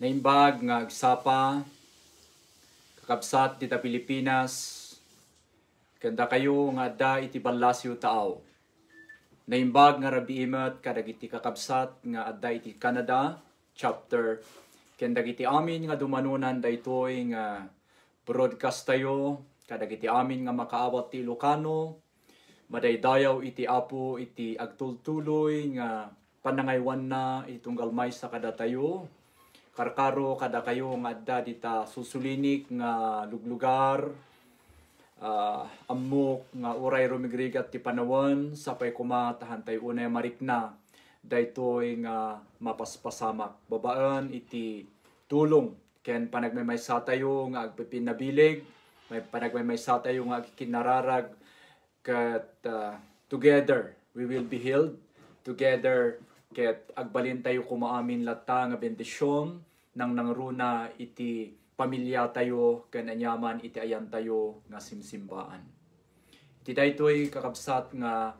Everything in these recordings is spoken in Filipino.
Naimbag nga agsapa, kakabsat dita Pilipinas, kanda kayo nga da iti balasyo tao. Naimbag nga rabiimat kadagiti kakabsat nga adda iti Canada, chapter, kadagiti amin nga dumanunan daytoy nga broadcast tayo, kadagiti amin nga makaawat ti Ilocano, madaydayaw iti apo iti agtultuloy nga panangaywan na itunggal may sa kada tayo. Karkaro kada kayo nga adda dita susulinik nga luglugar, amok nga uray rumigrigat ti panawan sapay kumatahan tayo unay marikna daytoy nga mapaspasamak babaan iti tulong ken panagmaymaysa tayo nga agpipinabilig, may panagmaymaysa tayo nga kinararag ket together we will be healed, together ket agbalin tayo kumaamin lata nga bendisyon nang nangruna iti pamilya tayo ken anyaman iti ayan tayo nga simsimbaan. Iti daytoy kakabsat nga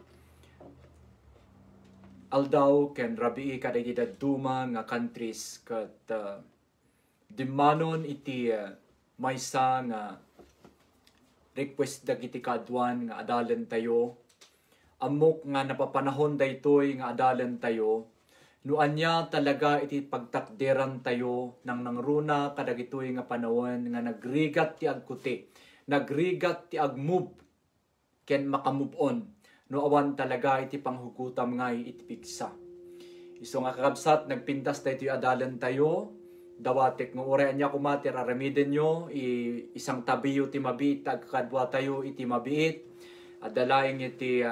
aldaw ken rabii kadagiti dadduma nga countries ket dimmanon iti maysa nga request dagiti kadwan nga adalan tayo. Amok nga napapanahon daytoy nga adalan tayo, no anya talaga iti pagtakderan tayo nang nangruna kadagitoy nga panahon nga nagrigat ti agkuti, nagrigat ti agmove, ken makamove on, no awan talaga iti panghugutam ngay iti pigsa. Iso nga kakabsat, nagpintas daytoy adalan tayo, dawatek nga uray anya kumatir aramiden nyo, isang tabiyo ti mabiit, agkadwa tayo iti mabiit, adalaing iti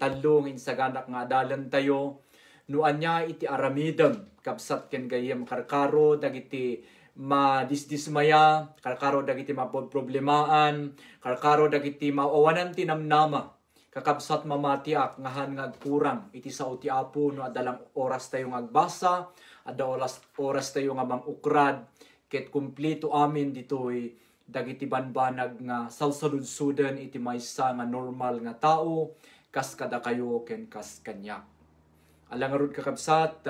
talong insaganak nga adalan tayo, nuan niya iti aramidem, kabsat ken gayem karkaro, dagiti madisdismaya, karkaro dagiti mapodproblemaan, karkaro dagiti maawanan tinamnama, kakabsat mamatiak ngahan nga agkurang, iti sao ti apo, no adalang oras tayo nga agbasa, ada oras tayo nga mangukrad, ket kumplito amin ditoy, dagiti banbanag nga salsaludsuden iti maysa nga normal nga tao, kas kada kayo ken kas kanya. Alangarod kakabsat,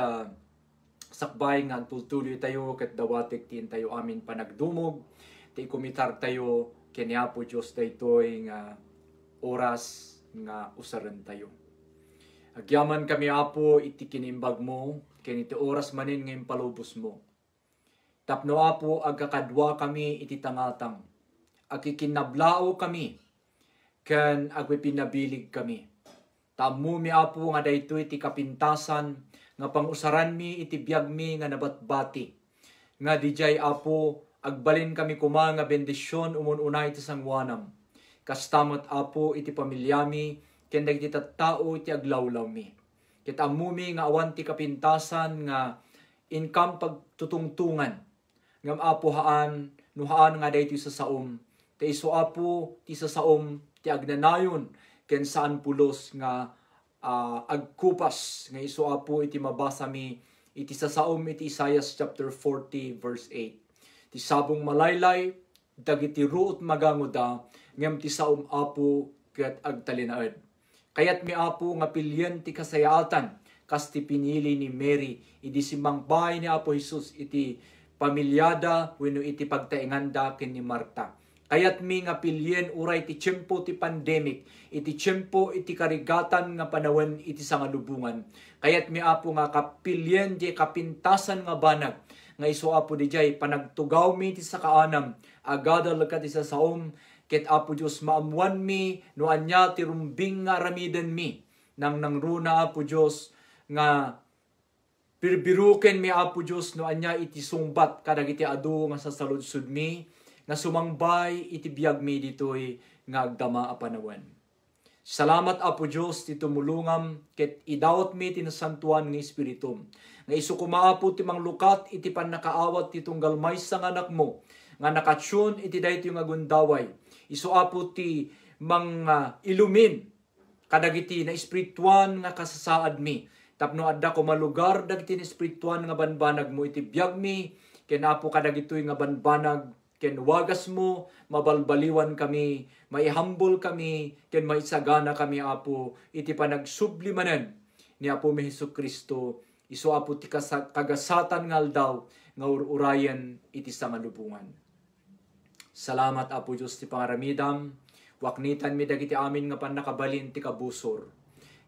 sakbay nga tultuloy tayo ket dawatek tin tayo amin panagdumog, ti kumitar tayo ken Apo Dios daytoy nga oras nga usaran tayo. Agyaman kami Apo iti kinimbag mo, ken iti oras manin nga impalubos mo. Tapno Apo agkakadwa kami iti tangatang, agkikinablao kami, ken agpipinabilig kami. Tammo mi Apo nga daytoy iti kapintasan nga pangusaran mi iti biag mi nga nabatbati. Nga dijay Apo agbalin kami kuma nga bendisyon umununay iti sangwanam. Kastamot Apo iti pamilyami ken dagiti tattao iti aglawlaw mi. Ket ammo mi nga awan ti kapintasan nga income pagtutungtungan. Ngam Apo haan nuhaan nga daytoy sa saom. Ti isu Apo ti sa saom ti agnanayon ken saan pulos nga agkupas nga isu Apo iti mabasa mi iti sasaom iti Isaiah chapter 40 verse 8. Ti sabong malaylay dagiti ruot maganguda ngem ti saom Apo ket agtalinaed. Kayat mi Apo nga pilyen ti kasayaatan kas ti pinili ni Mary idi simangbay ni Apo Jesus iti pamilyada wenno iti pagtaenganda ken ni Marta. Kayat mi nga pilyen uray ti tiyempo ti pandemic, iti tiyempo iti karigatan nga panawen iti sangalubungan. Kayat mi Apo nga kapilyen di kapintasan nga banag, nga isu Apo dijay panagtugaw mi ti sakaanam, agadal kat isa saom, ket Apo Dios maamuan mi, no anya ti rumbing nga aramiden mi, nang nangruna Apo Dios nga birbiruken mi Apo Dios no anya iti sungbat kadagiti adu nga sasaludsod mi, nga sumangbay iti biag mi ditoy nga agdama a panawen. Salamat Apo Dios ti tumulungam ket idawat mi ti nasantuan nga Espiritu. Nga isu kumaapo ti manglukat iti pannakaawat ti tunggal maysa nga anak mo nga nakatsyon iti daytoy nga gundaway. Isu Apo ti ilumin kadagiti na espirituan nga kasasaad mi. Tapno adda ko malugar dagiti na espirituan nga banbanag mo iti biag mi ken Apo kadagitoy nga banbanag ken wagas mo, mabalbaliwan kami, maihambol kami, ken maisagana kami Apo, iti panagsublimanen ni Apo mi Jesucristo, Isu apo ti kagasatan nga aldaw nga ururayan iti sa malubungan. Salamat Apo Diyos ti pangaramidam, waknitan mi dagiti amin nga panakabalin ti kabusor.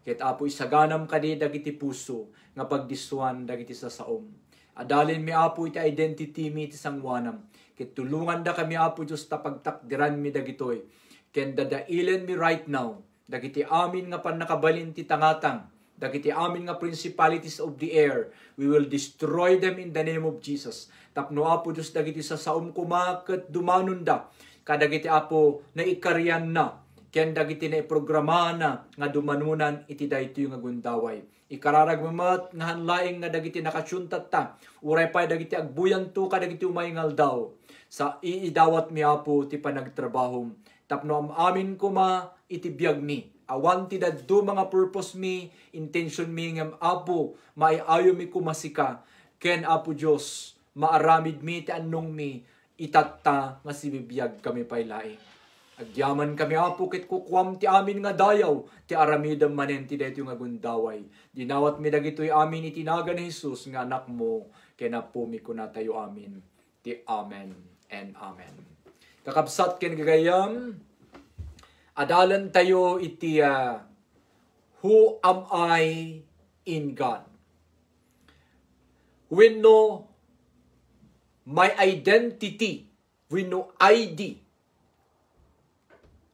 Ket Apo isaganam kadi dagiti puso nga pagdisuan dagiti sasaom. Adalin mi Apo iti identity mi ti sangwanam. Ket tulungan da kami Apo Diyos ta pagtakdiran mi dagitoy. Ken dadailen mi right now dagiti amin nga panakabalin ti tangatang. Dagiti amin nga principalities of the air, we will destroy them in the name of Jesus. Tapno Apo Diyos dagiti sasaom kumaket dumanon da. Kadagiti Apo na ikarian na. Ken dagiti na iprograma na nga dumanunan iti daytoy nga gundaway. Ikararagmamat nga hanlaing nga dagiti nakasyuntat ta. Uray pa dagiti agbuyan to kadagiti umayngal daw. Sa iidawat mi Apo ti panagtrabahom. Tapno amin kuma iti biyag mi. Awan ti daddo mga purpose mi, intention mi ngam Apo, maiayo mi kumasika. Ken Apo Diyos, maaramid mi ti annong mi, itatta nga sibibiyag kami paylai. Agyaman kami Apo ket kukwam ti amin nga dayaw, ti aramidam manen ti daytoy nga gundaway. Dinawat mi dagitoy amin itinaga ni Jesus nga anak mo, ken Apo mi kunatayo amin. Ti amen and amen. Kakabsat ken gagayam, adalan tayo iti who am I in God? We know my identity. We know ID.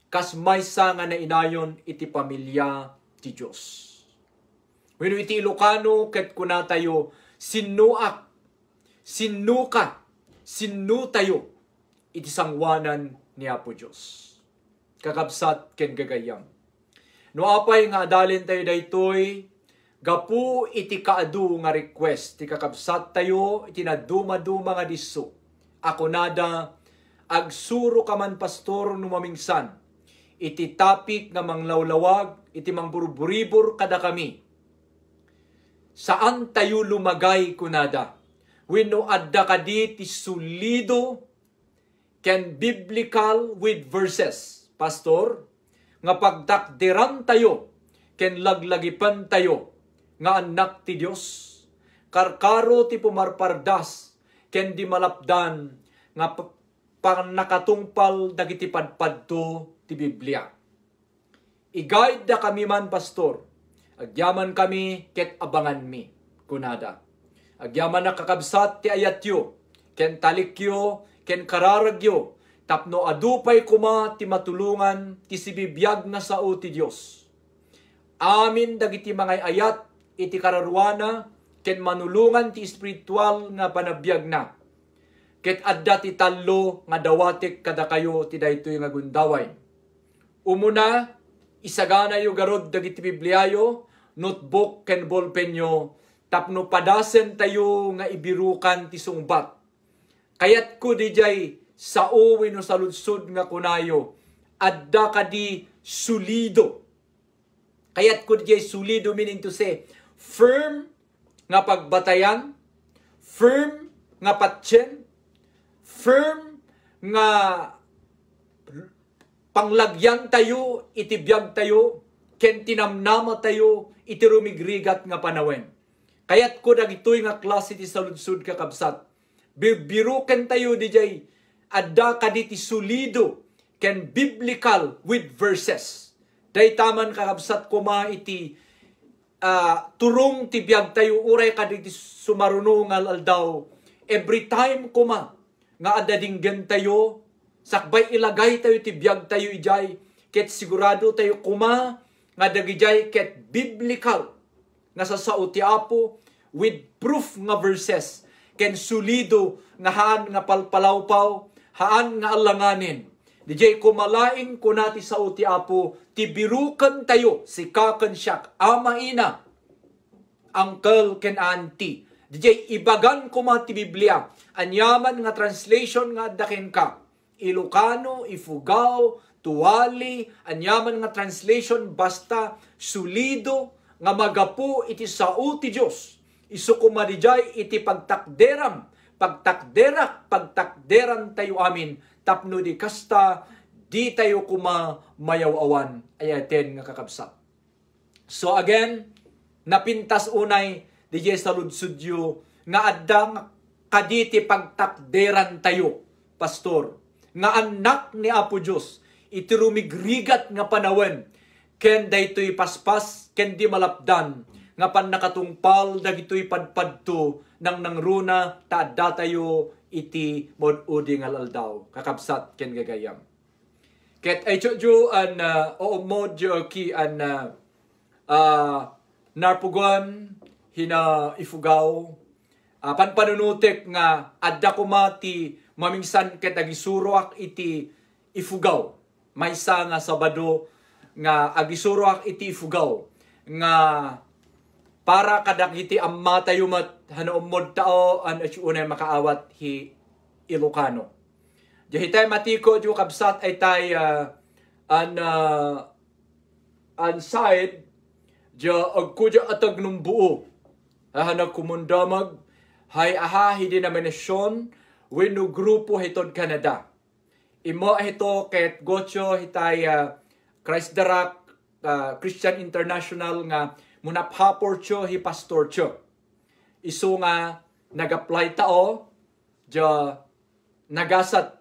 Kas maysa nga na inayon iti pamilya ti Diyos. We know iti Ilocano ket kuna tayo sinuak, sinuka, sinu tayo iti sangwanan ni Apo Diyos. Kakabsat ken gagayam. No apay nga adalin tayo daytoy, gapu iti kaadu nga request, ti kakabsat tayo, iti naduma-duma nga disso. Ako nada, agsuro ka man pastor numamingsan, iti topic nga manglawlawag, iti mangburburibor kada kami. Saan tayo lumagay kunada? Wenno adda kadi ti sulido ken biblical with verses. Pastor, nga pagtakdiran tayo, ken laglagipan tayo, nga anak ti Diyos. Karkaro ti pumarpardas, ken di malapdan, nga panakatungpal dagiti padpadto ti Biblia. I-guide da kami man, Pastor. Agyaman kami, ket abangan mi, kunada. Agyaman na kakabsat ti ayatyo, ken talikyo, ken kararagyo, tapno adupay kuma ti matulungan ti sibibiyag na sao ti Dios. Amin dagiti mga ayat iti kararwana ken manulungan ti espiritual nga panabiyag na. Ket adda ti tallo nga dawatek kada kayo ti daytoy nga gundaway. Umuna isagana yu garod dagiti Bibliayo, notebook ken ballpenyo, tapno padasen tayo nga ibirukan ti sungbat. Kayat ko dijay sao wenno saludsod nga kunayo, adda kadi sulido. Kayat ko dijay sulido meaning to say, firm nga pagbatayan, firm nga patyen, firm nga panglagyan tayo, itibiyag tayo, ken tinamnama tayo, iti rumigrigat nga panawen. Kayat ko dagitoy nga klase ti saludsod kakabsat. Bibiruken tayo dijay, adda kaditi sulido ken biblical with verses. Daytaman kakabsat kuma iti turong ti biag tayo uray kaditi sumaruno nga aldaw. Every time kuma nga adadinggan tayo, sakbay ilagay tayo ti biag tayo ijay, ket sigurado tayo kuma nga dagijay ket biblical nga sasao ti Apo with proof nga verses ken sulido nga haan nga palpalawpaw, haan nga alanganin. Dijay kumalaing kunati sa uti Apo, tibirukan tayo, si kaken siyak, ama ina, uncle ken auntie. Dijay ibagan kumati Biblia, anyaman nga translation nga daken ka. Ilocano, Ifugao, Tuwali, anyaman nga translation, basta sulido, nga magapu iti sa uti Diyos. Isukumadijay iti pagtakderan tayo amin, tapno di kasta, di tayo kuma mayaw-awan, ayaten nga kakabsat. So again, napintas unay, DJ saludsudyo nga adang kaditi pagtakderan tayo, pastor. Nga anak ni Apo Diyos, iti rumigrigat nga panawen, ken daytoy paspas, ken di malapdan, nga pan nakatungpal, dagitoy padpadto, nang nangruna, taadda tayo, iti modudi nga laldaw, kakabsat ken gagayam. Ket ay chodyo an oomod ki an narpugon hina ifugaw panpanunutek nga adda kuma ti mamingsan ket agisuroak iti ifugaw maysa nga Sabado nga agisuroak iti ifugaw nga para kadagiti amma tayo mat hanoomod tao an unay makaawat hi Ilocano. Jahitay matiko jo kabsat ay tay an side jo agkudya atag nung buo. Hanag kumundamag hay aha hidenominasyon wenno grupo hitod Canada. Imo hito ket gocho hitay Christ the Rock Christian International nga munapapor cho hi pastor cho. Isu nga nag-apply tao jo nagasat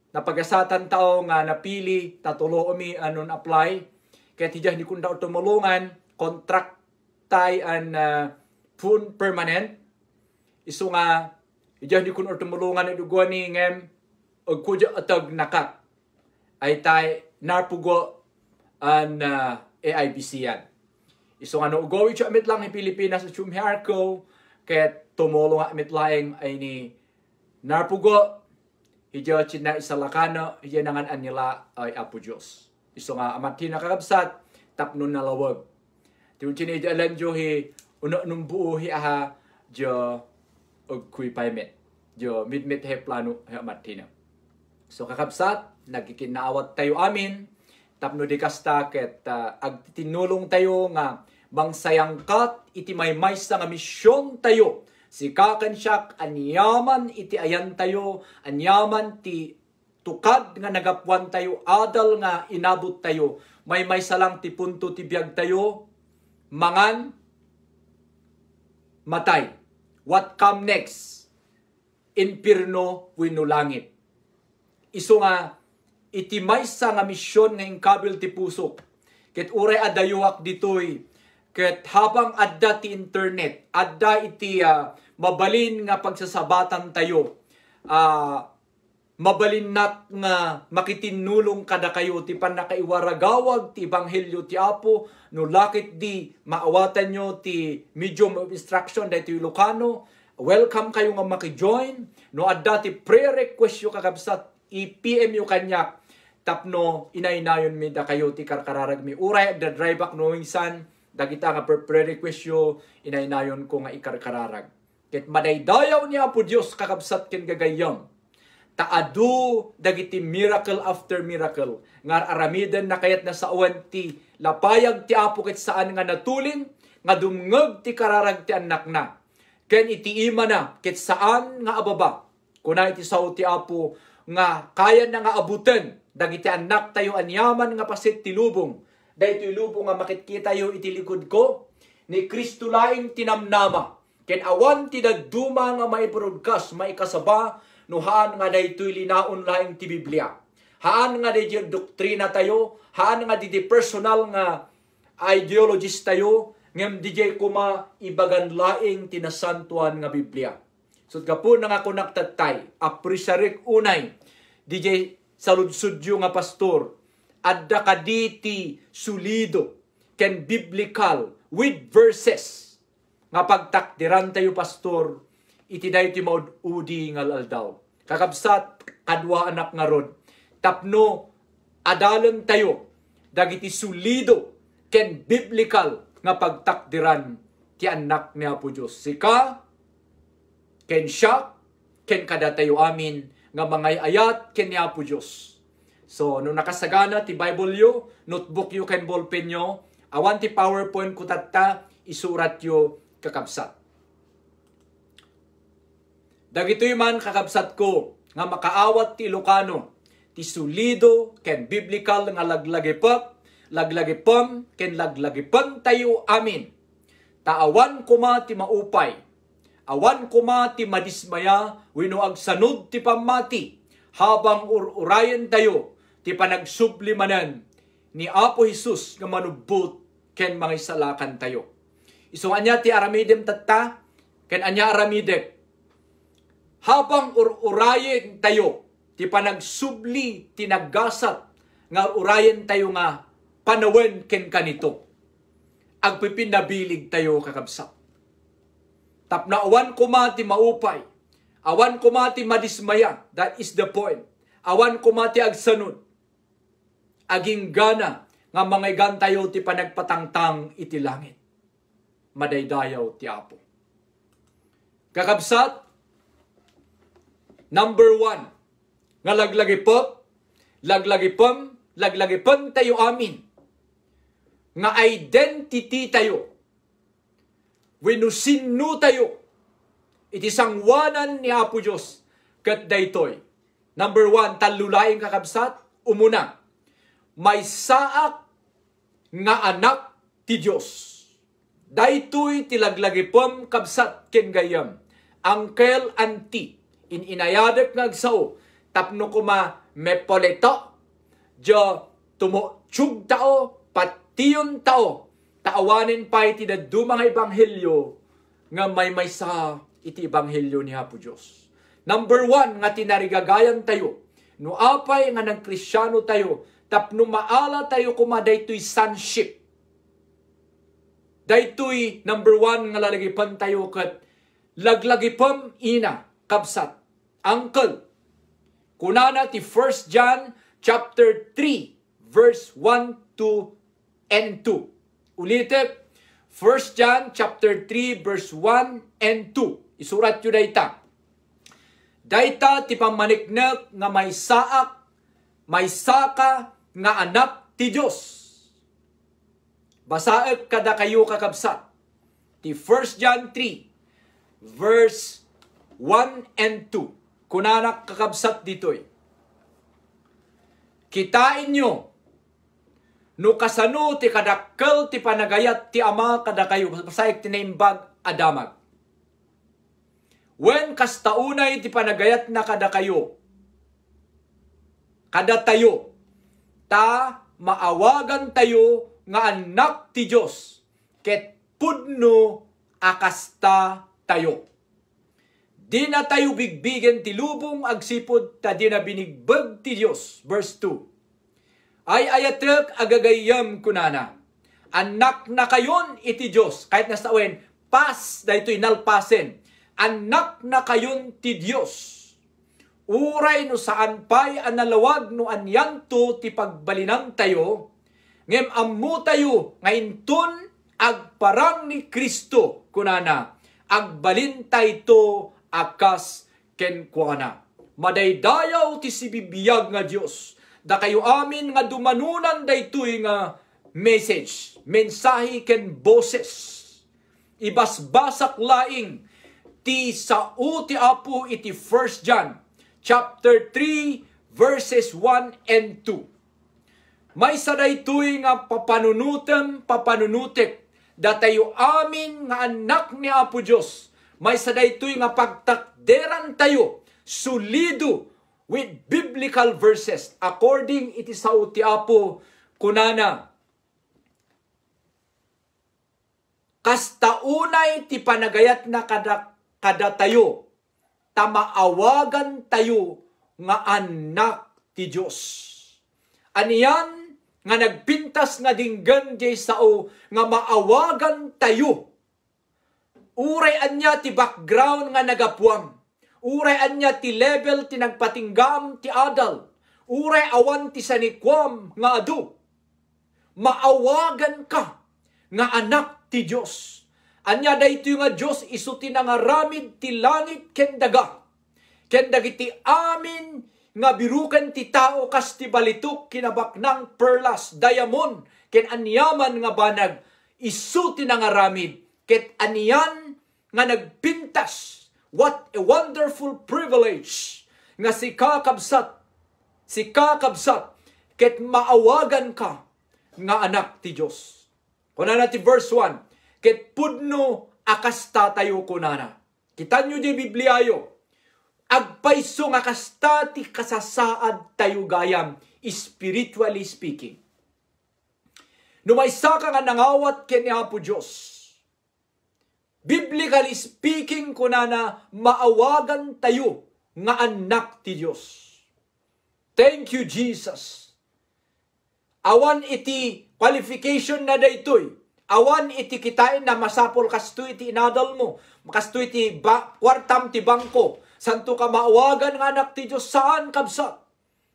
napagasatan tao nga napili tatulo umi anon apply kaya tijah ni kunda tumulungan contract tay an pun permanent isu nga ijah ni kun tumulungan idugo ni ngem og kudya atag nakak ay tay narpugo an AIBC yan isu nga no ugowi cho amit lang ni Pilipinas sa chumhiarko ket tumulong amit laeng ay ni narpugo ija china isalakano ija nangan anila ay Apo Diyos. Iso nga amatin nakakabsat tapnon na lawag. Tiyon china ija alam jo hi uno nung buo hi aha jo og kuy paymet. Jo midmet he plano hi amatin. So kakabsat nagkikinaawat tayo amin tapno di kasta ket agtinulong tayo nga bangsayangkat iti maymaysa nga misyon tayo. Si kakansiyak anyaman iti ayan tayo, anyaman ti tukad nga nagapuan tayo, adal nga inabot tayo, may salang ti punto ti biag tayo, mangan, matay. What come next? Impirno wenno langit. Isu nga iti maysa nga misyon nga ingkabil ti pusok. Ket uray adayuak ditoy ket habang adda ti internet, adda iti mabalin nga pagsasabatan tayo. Mabalin nat nga makitinulong kada kayo ti panakaiwaragawag ti ebanghelyo ti Apo no lakit di maawatan nyo ti medium of instruction dahito Ilocano. Welcome kayo nga makijoin. No adda ti prayer request yo kakabsat i-PM yo kanyak tapno inaynayon mi da kayo ti karkararag mi uray the drive back knowing san dagita nga pre-request yo inaynayon ko nga ikarkararag. Ket madaydayaw niya po Diyos kakabsat ken gagayam. Taadu dagiti miracle after miracle. Nga aramiden na kayat na sa awan ti lapayag ti Apo ket saan nga natulin nga dumngeg ti kararag ti anak na. Ken iti ima na ket saan nga ababa. Kuna iti sao ti Apo nga kaya na nga abuten dagiti anak tayo anyaman nga pasit ti lubong. Dahito ilubong nga makitkita yo iti likod ko, ni Kristo laing tinamnama. Ken awan ti dagduma nga maiprodcast, maikasaba, no haan nga dahito linaon laing ti Biblia. Haan nga dahito doktrina tayo, haan nga dahito personal nga ideologist tayo, ngem DJ kuma ibagan laing tinasantuan nga Biblia. So kapun nga kunaktatay, aprisarik unay, DJ saludsudyo nga pastor, adda kaditi sulido ken biblical with verses nga pagtakdiran tayo pastor iti daytoy maud-udi nga aldaw. Kakabsat kadwa anak nga rod tapno adalan tayo dagiti sulido ken biblical nga pagtakdiran ti anak ni Apo Dios. Sika ken siya ken kada tayo amin nga mga ayat ken ni Apo Dios. So, nung nakasagana, ti Bible yo, notebook yo, ken ballpen yo, awan ti PowerPoint ko tatta, isurat yo kakabsat. Dagitoy man kakabsat ko, nga makaawat ti Ilocano, ti sulido, ken biblical nga laglagipam, ken laglagipam tayo amin. Taawan kuma ti maupay, awan kuma ti madismaya, wenno agsanod ti pamati, habang urayan tayo, ti panagsublimanan ni Apo Jesus nga manubot ken mga isalakan tayo. Iso anya ti aramidem tatta, ken anya aramidem. Habang urayan tayo, ti panagsubli, ti naggasat, nga urayan tayo nga panawen ken kanito. Agpipinabilig tayo kakabsat. Tapna awan kuma ti maupay, awan kuma ti madismaya, that is the point. Awan kuma ti agsanod, aging gana nga mangaygan tayo ti panagpatangtang iti langit. Madaydayaw ti Apo. Kakabsat, number 1, nga laglagipom tayo amin, nga identity tayo, wenno sino tayo, iti sangwanan ni Apo Diyos, ket daytoy. Number 1, talulaing kakabsat, umuna, may saak nga anak ti Diyos. Daytoy tilaglagipom kabsat ken gayam. Uncle, auntie, inayadek nga agsao, tapno kuma mepoleto, jo tumutsug tao, patiyon tao, taawanin pa iti daddu mga ebanghelyo, nga may sa iti ebanghelyo ni Apo Diyos. Number 1, nga tinarigagayan tayo, no apay nga nagkristyano tayo, tapno maala tayo kuma daytoy sonship. Daytoy number 1 nga lalagipan tayo kat laglagipam ina kabsat. Uncle, kunana ti 1 John chapter 3 verse 1 and 2. Ulitin, 1 John chapter 3 verse 1 and 2. Isurat yu dayta. Dayta ti pamaniknek nga may saak, may saka nga anak ti Diyos. Basaek kada kayo kakabsat. Ti 1 John 3 verse 1 and 2. Kunanak kakabsat ditoy. Kitain nyo, no kasano ti kadakkel ti panagayat ti ama kada kayo. Basaek tinaimbag adamag. When kastaunay ti panagayat na kada kayo, kada tayo, ta maawagan tayo nga anak ti Diyos, ket pudno akasta tayo. Di na tayo bigbigen ti lubong agsipod, ta di na binigbag ti Diyos. Verse 2. Ay ayatek agagayam kunana, anak na kayon iti Diyos, kahit nasa awen, pas, dahito inalpasen, anak na kayon ti Diyos. Uray no saan pa'y analawag no anyanto ti pagbalinang tayo, ngem ammo tayo ngayon ton agparang ni Kristo, kunana, agbalin tayo akas kenkwana. Madaydayaw ti sibibiyag nga Diyos, da kayo amin nga dumanunan daytoy nga message, mensahe ken boses, ibasbasak laing, ti sao ti Apo iti 1 John chapter 3 verses 1 and 2. May sadaytoy nga papanunutek datayo amin nga anak ni Apo Diyos. May sadaytoy nga pagtakderan tayo sulido with biblical verses according iti sao ti Apo kunana. Kastaunay ti panagayat na kada tayo, tamaawagan tayo nga anak ti Diyos. Aniyan nga nagpintas nga dinggan jay sao nga maawagan tayo. Uray anya ti background nga nagapuam. Uray anya ti level ti nagpatinggam ti adal. Uray awan ti sanikwam nga adu. Maawagan ka nga anak ti Diyos. Anya dayto nga Diyos isu ti nangaramid ti langit ken daga. Ken dagiti amin nga birukan ti tao kas ti balitok kinabaknang perlas, diamond, ken anyaman nga banag isu ti nangaramid ket aniyan nga nagpintas. What a wonderful privilege nga si kakabsat ket maawagan ka nga anak ti Diyos. Kuna na ti verse 1. ket pudno akasta tayo kunana. Kita nyo di Bibliayo, agpaiso nga kasta ti kasasaad tayo gayam, spiritually speaking. Numaysa ka nga nangawat ken ni Apo Diyos. Biblically speaking kunana, maawagan tayo nga anak ti Diyos. Thank you, Jesus. Awan iti qualification na daytoy. Awan iti kitain na masapol kasto iti inadal mo. Kasto iti kwartam ti bangko. Santo ka maawagan nga anak ti Diyos saan kabsat.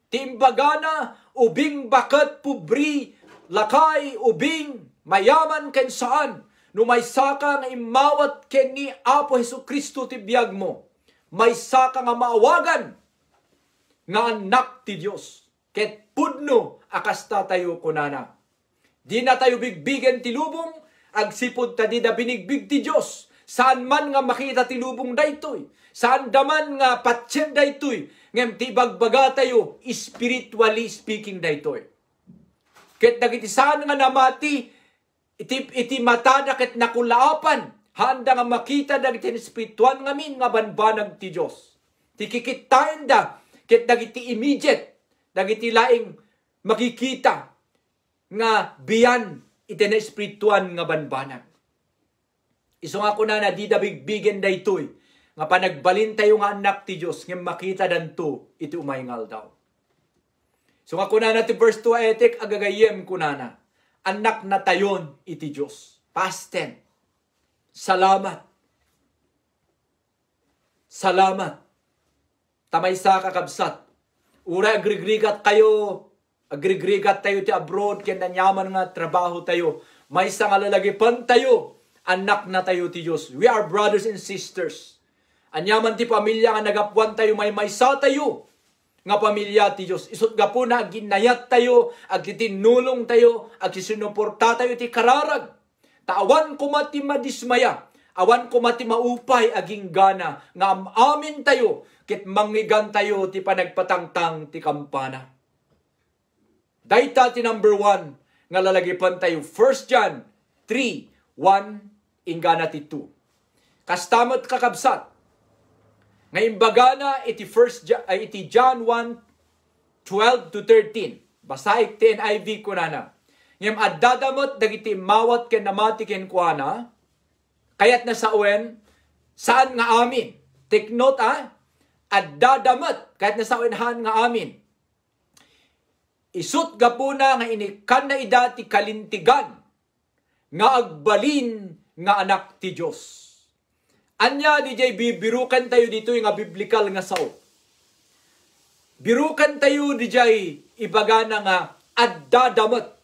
Timbagana, ubing bakat pubri, lakay, ubing, mayaman ken saan. Numaysa ka nga imawat ken ni Apo Hesukristo ti biyag mo. Maysa ka nga maawagan nga anak ti Diyos. Ket pudno akasta tayo kunana. Di na tayo bigbigen ti lubong, agsipod ta di da binigbig ti Diyos. Saan man nga makita ti lubong daytoy. Saan daman nga patsyen daytoy. Ngem ti bagbaga tayo, spiritually speaking daytoy. Ket dagiti saan nga namati, iti mata na ket nakulaapan, handa nga makita dagiti espirituan ngamin nga banbanag ti Diyos. Ti kikitain da, ket dagiti immediate, dagiti laing makikita nga biyan iti na espirituan nga banbanag. Iso nga ko na di da bigbigen daytoy, nga panagbalin tayo nga anak ti Diyos, nga makita danto iti umayngal daw. So nga kunana ti verse 2 etek agagayem kunana. Anak na tayon iti Diyos. Past tense. Salamat. Salamat. Tamaysa kakabsat. Ura agrigrigat kayo. Agrigrigat tayo ti abroad. Kaya nanyaman nga trabaho tayo. Maysa nga lalagipan tayo. Anak na tayo ti Diyos. We are brothers and sisters. Anyaman ti pamilya nga nagapuan tayo. Maysa tayo. Nga pamilya ti Diyos. Isot nga po na ginayat tayo, agtitinulong tayo, agsinuporta tayo ti kararag. Taawan ko mati madismaya, awan ko mati maupay aging gana, nga amin tayo, kit mangigan tayo ti panagpatangtang ti kampana. Dayta ti number 1, nga lalagipan tayo, 1 John 3:1, ingana ti 2. Kastamot kakabsat, ngayon bagana iti John 1:12-13. Basaik ti NIV kunana. Ngayon addadamot dagiti mawat ken namati ken kuana. Kayat na sa uwen saan nga amin. Take note addadamot kayat na sa uwen han nga amin. Isut gapuna nga inikan na ida ti kalintigan nga agbalin nga anak ti Diyos. Anya DJ birukan tayo dito yung biblical nga sao. Birukan tayo DJ ibagana nga addadamot.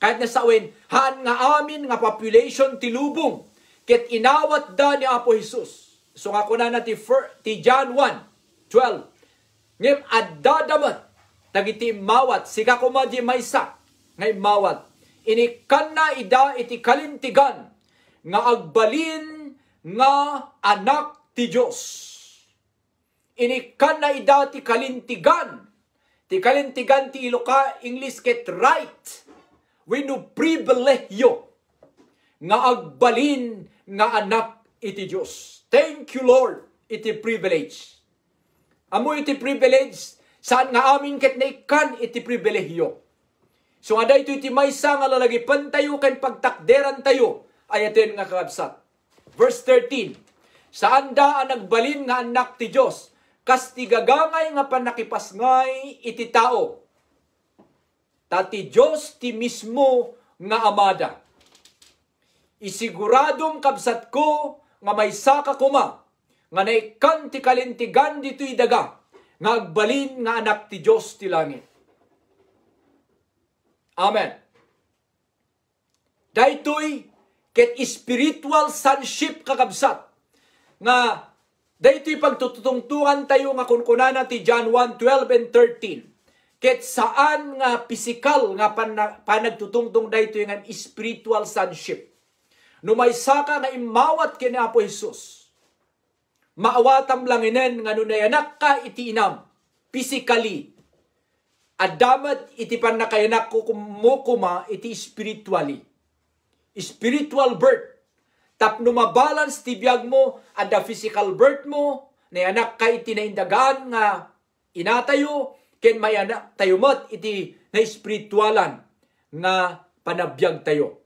Kahit na sawin, haan nga amin nga population ti lubong. Ket inawat da ni Apo Jesus. So nga kuna na ti John 1:12. Ngem addadamot. Dagiti mawat. Sika kuma di maysa. Ngay mawat. Inikan na ida iti kalintigan. Nga agbalin nga anak ti Diyos. Inikan na ida ti kalintigan. Ti kalintigan ti Iloka, English ket right. Wino pribilehyo. Nga agbalin nga anak iti Diyos. Thank you Lord, iti privilege. Amo iti privilege, saan nga amin ket naikan iti pribilehyo. So nga dayto iti maysa nga lalagipan tayo ken pagtakderan tayo, ay ito nga kakabsat. Verse 13, saan da ang nagbalin nga anak ti Diyos, kas ti gagangay nga panakipasngay iti tao. Tati Diyos ti mismo nga amada. Isiguradong kabsat ko nga may saka kuma, nga naikan ti kalintigan dito'y daga, nga agbalin nga anak ti Diyos ti langit. Amen. Daytoy ket spiritual sonship kakabsat. Nga daytoy pagtutungtungan tayo nga kunkunana ti John 1:12 and 13. Ket saan nga physical nga panagtutungtong daytoy nga spiritual sonship. Numaysa ka nga imawat ken Apo Jesus. Maawatam langinen nga nunayanak ka iti inam physically. Adamat iti panakayanak ko kumukuma iti spiritually. Spiritual birth. Tapno mabalance ti biyag mo, ada physical birth mo, na anak ka iti naindagaan nga inatayo, ken may anak tayo mat iti na spiritualan nga panabiyag tayo.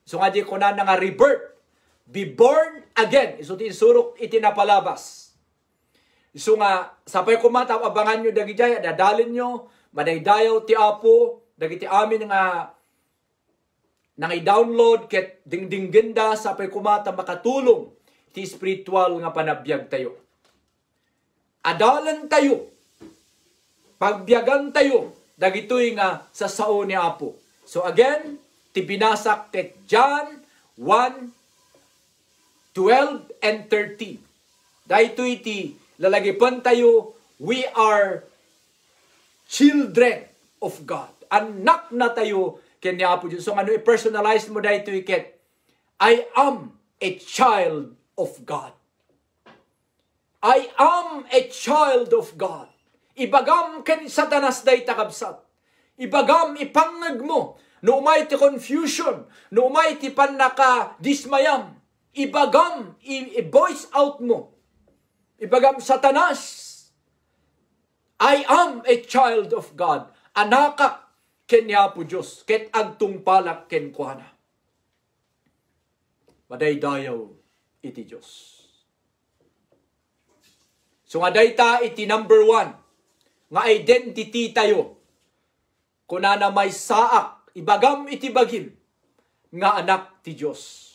So nga di ko na nga rebirth, be born again. So ti surok iti napalabas. So nga, sapay kumata, abangan nyo dagi jaya, dadalin nyo, madaydayaw ti Apo, dagiti amin nga nang i-download ket dingdinggenda sapay kumata makatulong ti spiritual nga panabiyag tayo. Adalan tayo, pagbiyagan tayo, dagitoy nga sa sao ni Apo. So again, ti binasak ket John 1:12 and 13. Dahito iti lalagipan tayo, we are children of God. Anak na tayo kanya Apo Diyos. So ano i-personalize mo dahito iket, I am a child of God. I am a child of God. Ibagam ken satanas day takabsat. Ibagam ipangag mo. No umay ti confusion. No umay ti panaka dismayam. Ibagam, i-voice out mo. Ibagam satanas. I am a child of God. Anaka kenya po Diyos. Ket agtungpalak ken kuana. Madaydayaw iti Diyos. So nga dayta iti number 1. Nga identity tayo. Kunana may saak. Ibagam iti bagim. Nga anak ti Diyos.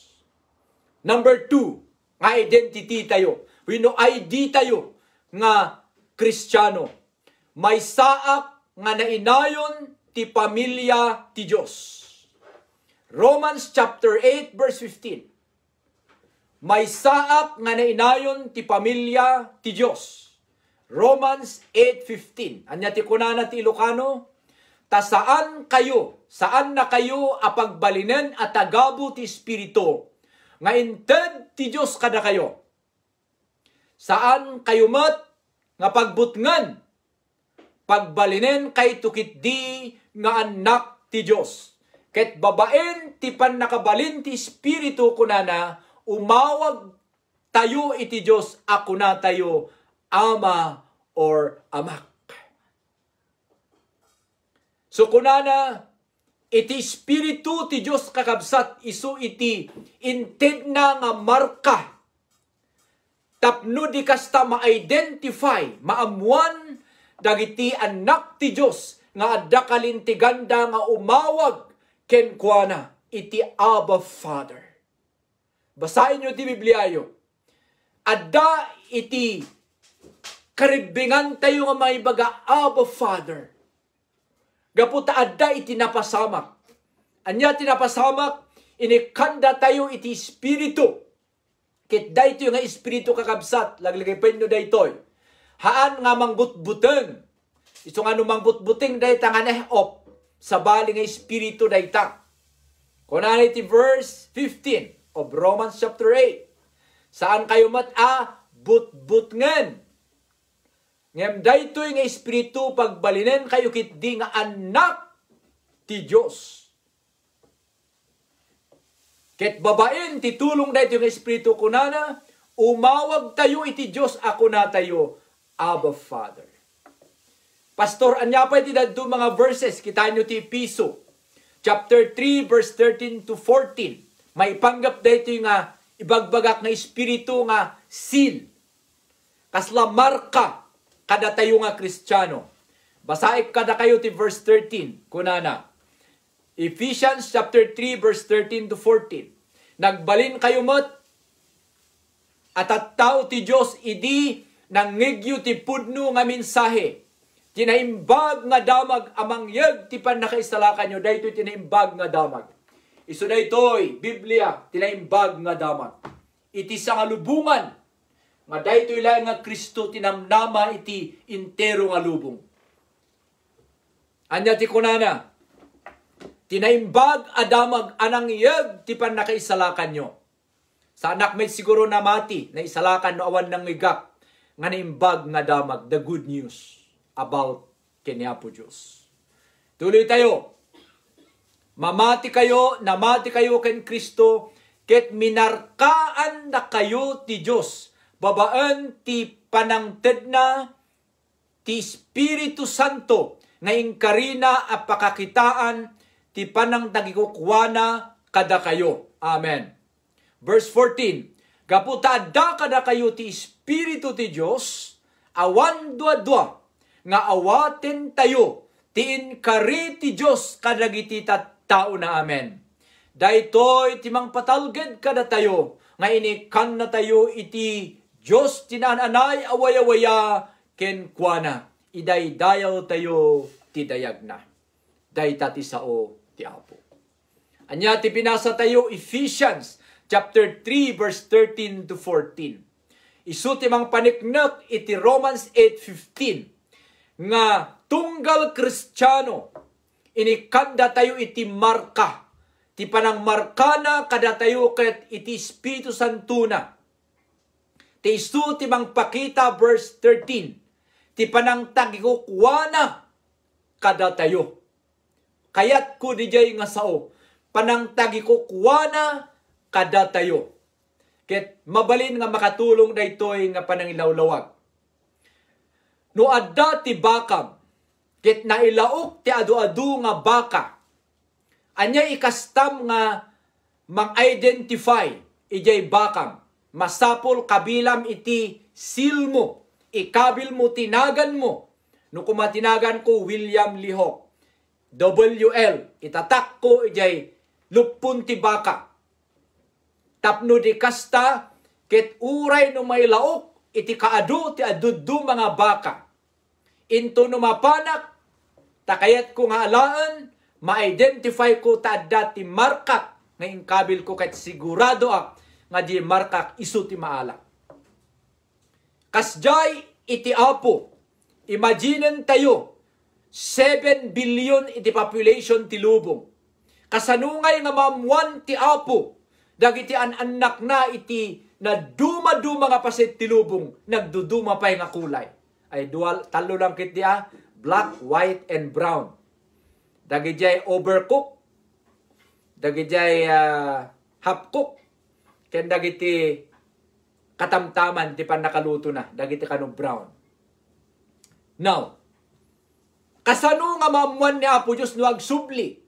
Number 2. Nga identity tayo. We know ID tayo. Nga Kristiyano. May saak nga nainayon ti pamilya ti Diyos. Romans chapter 8 verse 15. May saak nga nainayon ti pamilya ti Diyos. Romans 8:15. Anya ti kunana ti Ilocano, ta saan na kayo apagbalinen at agabo ti Espiritu, nga inted ti Diyos kada kayo. Saan kayo mat nga pagbutngan, pagbalinen kay tukit di nga anak ti Diyos. Ket babaen ti pan nakabalin ti Espiritu kunana, umawag tayo iti Diyos, ako na tayo ama or amak. So kunana, iti Espiritu ti Diyos kakabsat, isu iti inted na nga marka. Tapno di kasta ma-identify, maamuan, dagiti anak ti Diyos, nga adda kalintiganda nga umawag, ken kuana, iti Abba Father. Basahin nyo ti Bibliayo. Adda iti karibingan tayo nga may baga Abba Father. Gaputa adda iti napasamak. Anya tinapasamak, inikanda tayo iti Espiritu. Kit dayto nga Espiritu kakabsat, laglagay pa nyo daytoy. Haan nga mangbutbuteng. Iso nga numangbutbuteng dayta nga nehop sa bali nga Espiritu dayta. Kunana iti verse 15 of Romans chapter 8. Saan kayo butbutngen. Ngem daytoy nga Espiritu pagbalinen kayo kit di nga anak ti Diyos. Ket babaen ti tulong daytoy nga Espiritu kunana, umawag tayo iti Diyos, ako na tayo Abba Father. Pastor, anya pa iti dadto mga verses, kita nyo ti Piso. Chapter 3 verse 13 to 14. May panggap daytoy nga ibagbagak nga Espiritu nga seal. Kasla marka kada tayo nga Kristiyano. Basaik kada kayo ti verse 13. Kunana. Ephesians chapter 3 verse 13 to 14. Nagbalin kayo mat at tao ti Diyos idi nangigyo ti pudno nga mensahe. Tinaimbag nga damag amang yag ti pan nakaisalakan nyo. Daytoy tinaimbag nga damag. Iso daytoy Biblia tinaimbag nga damag. Iti sa nga lubungan nga daytoy lang nga Kristo tinamnama iti intero nga lubong. Anya ti kunana, tinaimbag adamag anang yag ti pan nakaisalakan nyo. Sa anak may siguro na mati na isalakan no awan ng igak nga naimbag nga damag, the good news about kenya po Diyos. Tuloy tayo. Namati kayo ken Kristo, ket minarkaan na kayo ti Diyos, babaan ti panangted na ti Espiritu Santo, nga ingkarina at pakakitaan, ti panang tagikukwana kada kayo. Amen. Verse 14, gaputa adda kada kayo ti Espiritu ti Diyos, awan dua-dua, nga awaten tayo, ti inkari ti Diyos kadagiti tao na. Amen. Daytoy timang patalged kada tayo, nga inikan na tayo iti Diyos tinananay awaya-waya ken kuana. Idaydayaw tayo ti dayag na. Dayta ti sao ti Apo. Anya ti pinasa tayo Ephesians chapter 3 verse 13 to 14. Isu timang paniknak iti Romans 8:15 nga tunggal Kristiyano inikanda tayo iti marka. Ti panang markana kada tayo ket iti Espiritu Santo na. Ti isu ti mangpakita verse 13. Ti panang tagikukwana kada tayo. Kayat ko dijay nga sao. Panang tagikukwana kada tayo. Ket mabalin nga makatulong daytoy nga panangilawlawag. No adda ti bakam. Ket nailaok ti adu-adu nga baka. Anya ikastam nga mang-identify ijay bakam. Masapol kabilam iti seal mo. Ikabil mo, tinagan mo. No kumatinagan ko William Lihok. WL. Itatak ko ijay lupun ti baka. Tapno di kasta ket uray no may laok iti kaadu ti aduddu mga baka. Into no mapanak takayat ko nga alaan ma-identify ko taadda ti markak nga ingkabil ko ket sigurado nga di markak isu ti maala. Kasjay iti Apo. Imaginen tayo 7 billion iti population ti lubong. Kasanungay nga mamuan ti Apo. Dagiti anak na iti na duma-duma nga pasit ti lubong. Nagduduma pa nga kulay. Ay talo lang kit dia. Black, white, and brown. Dagiti overcook. Dagiti half-cook. Ken dagiti katamtaman ti pan nakaluto na. Dagiti kanong brown. Now, kasano nga mamuan ni Apo Diyos no agsubli?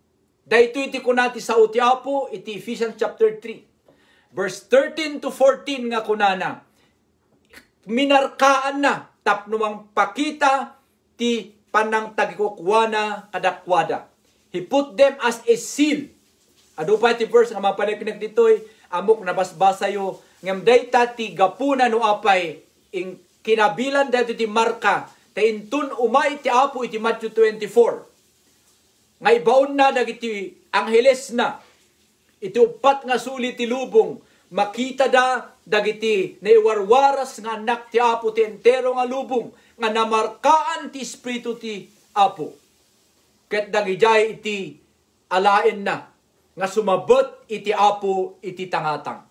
Dahito iti kunati sa uti Apo, iti Ephesians chapter 3. Verse 13 to 14 nga kunana. Minarkaan na, tapno mang pakita, ti panang tagikukwana kadakwada. He put them as a seal. Ado pa iti verse nga mapanakinig ditoy, amok nabasbasayo, ngam dayta ti gapuna no apay, ing kinabilan dahito ti marka, taintun umay ti Apo iti Matthew 24. Nga ibaon na dagiti angheles na, iti upat nga sulit ti lubong, makita da dagiti naiwarwaras nga anak ti Apo ti entero nga lubong, nga namarkaan ti Espiritu ti Apo. Ket dagijay iti alain na, nga sumabot iti Apo iti tangatang.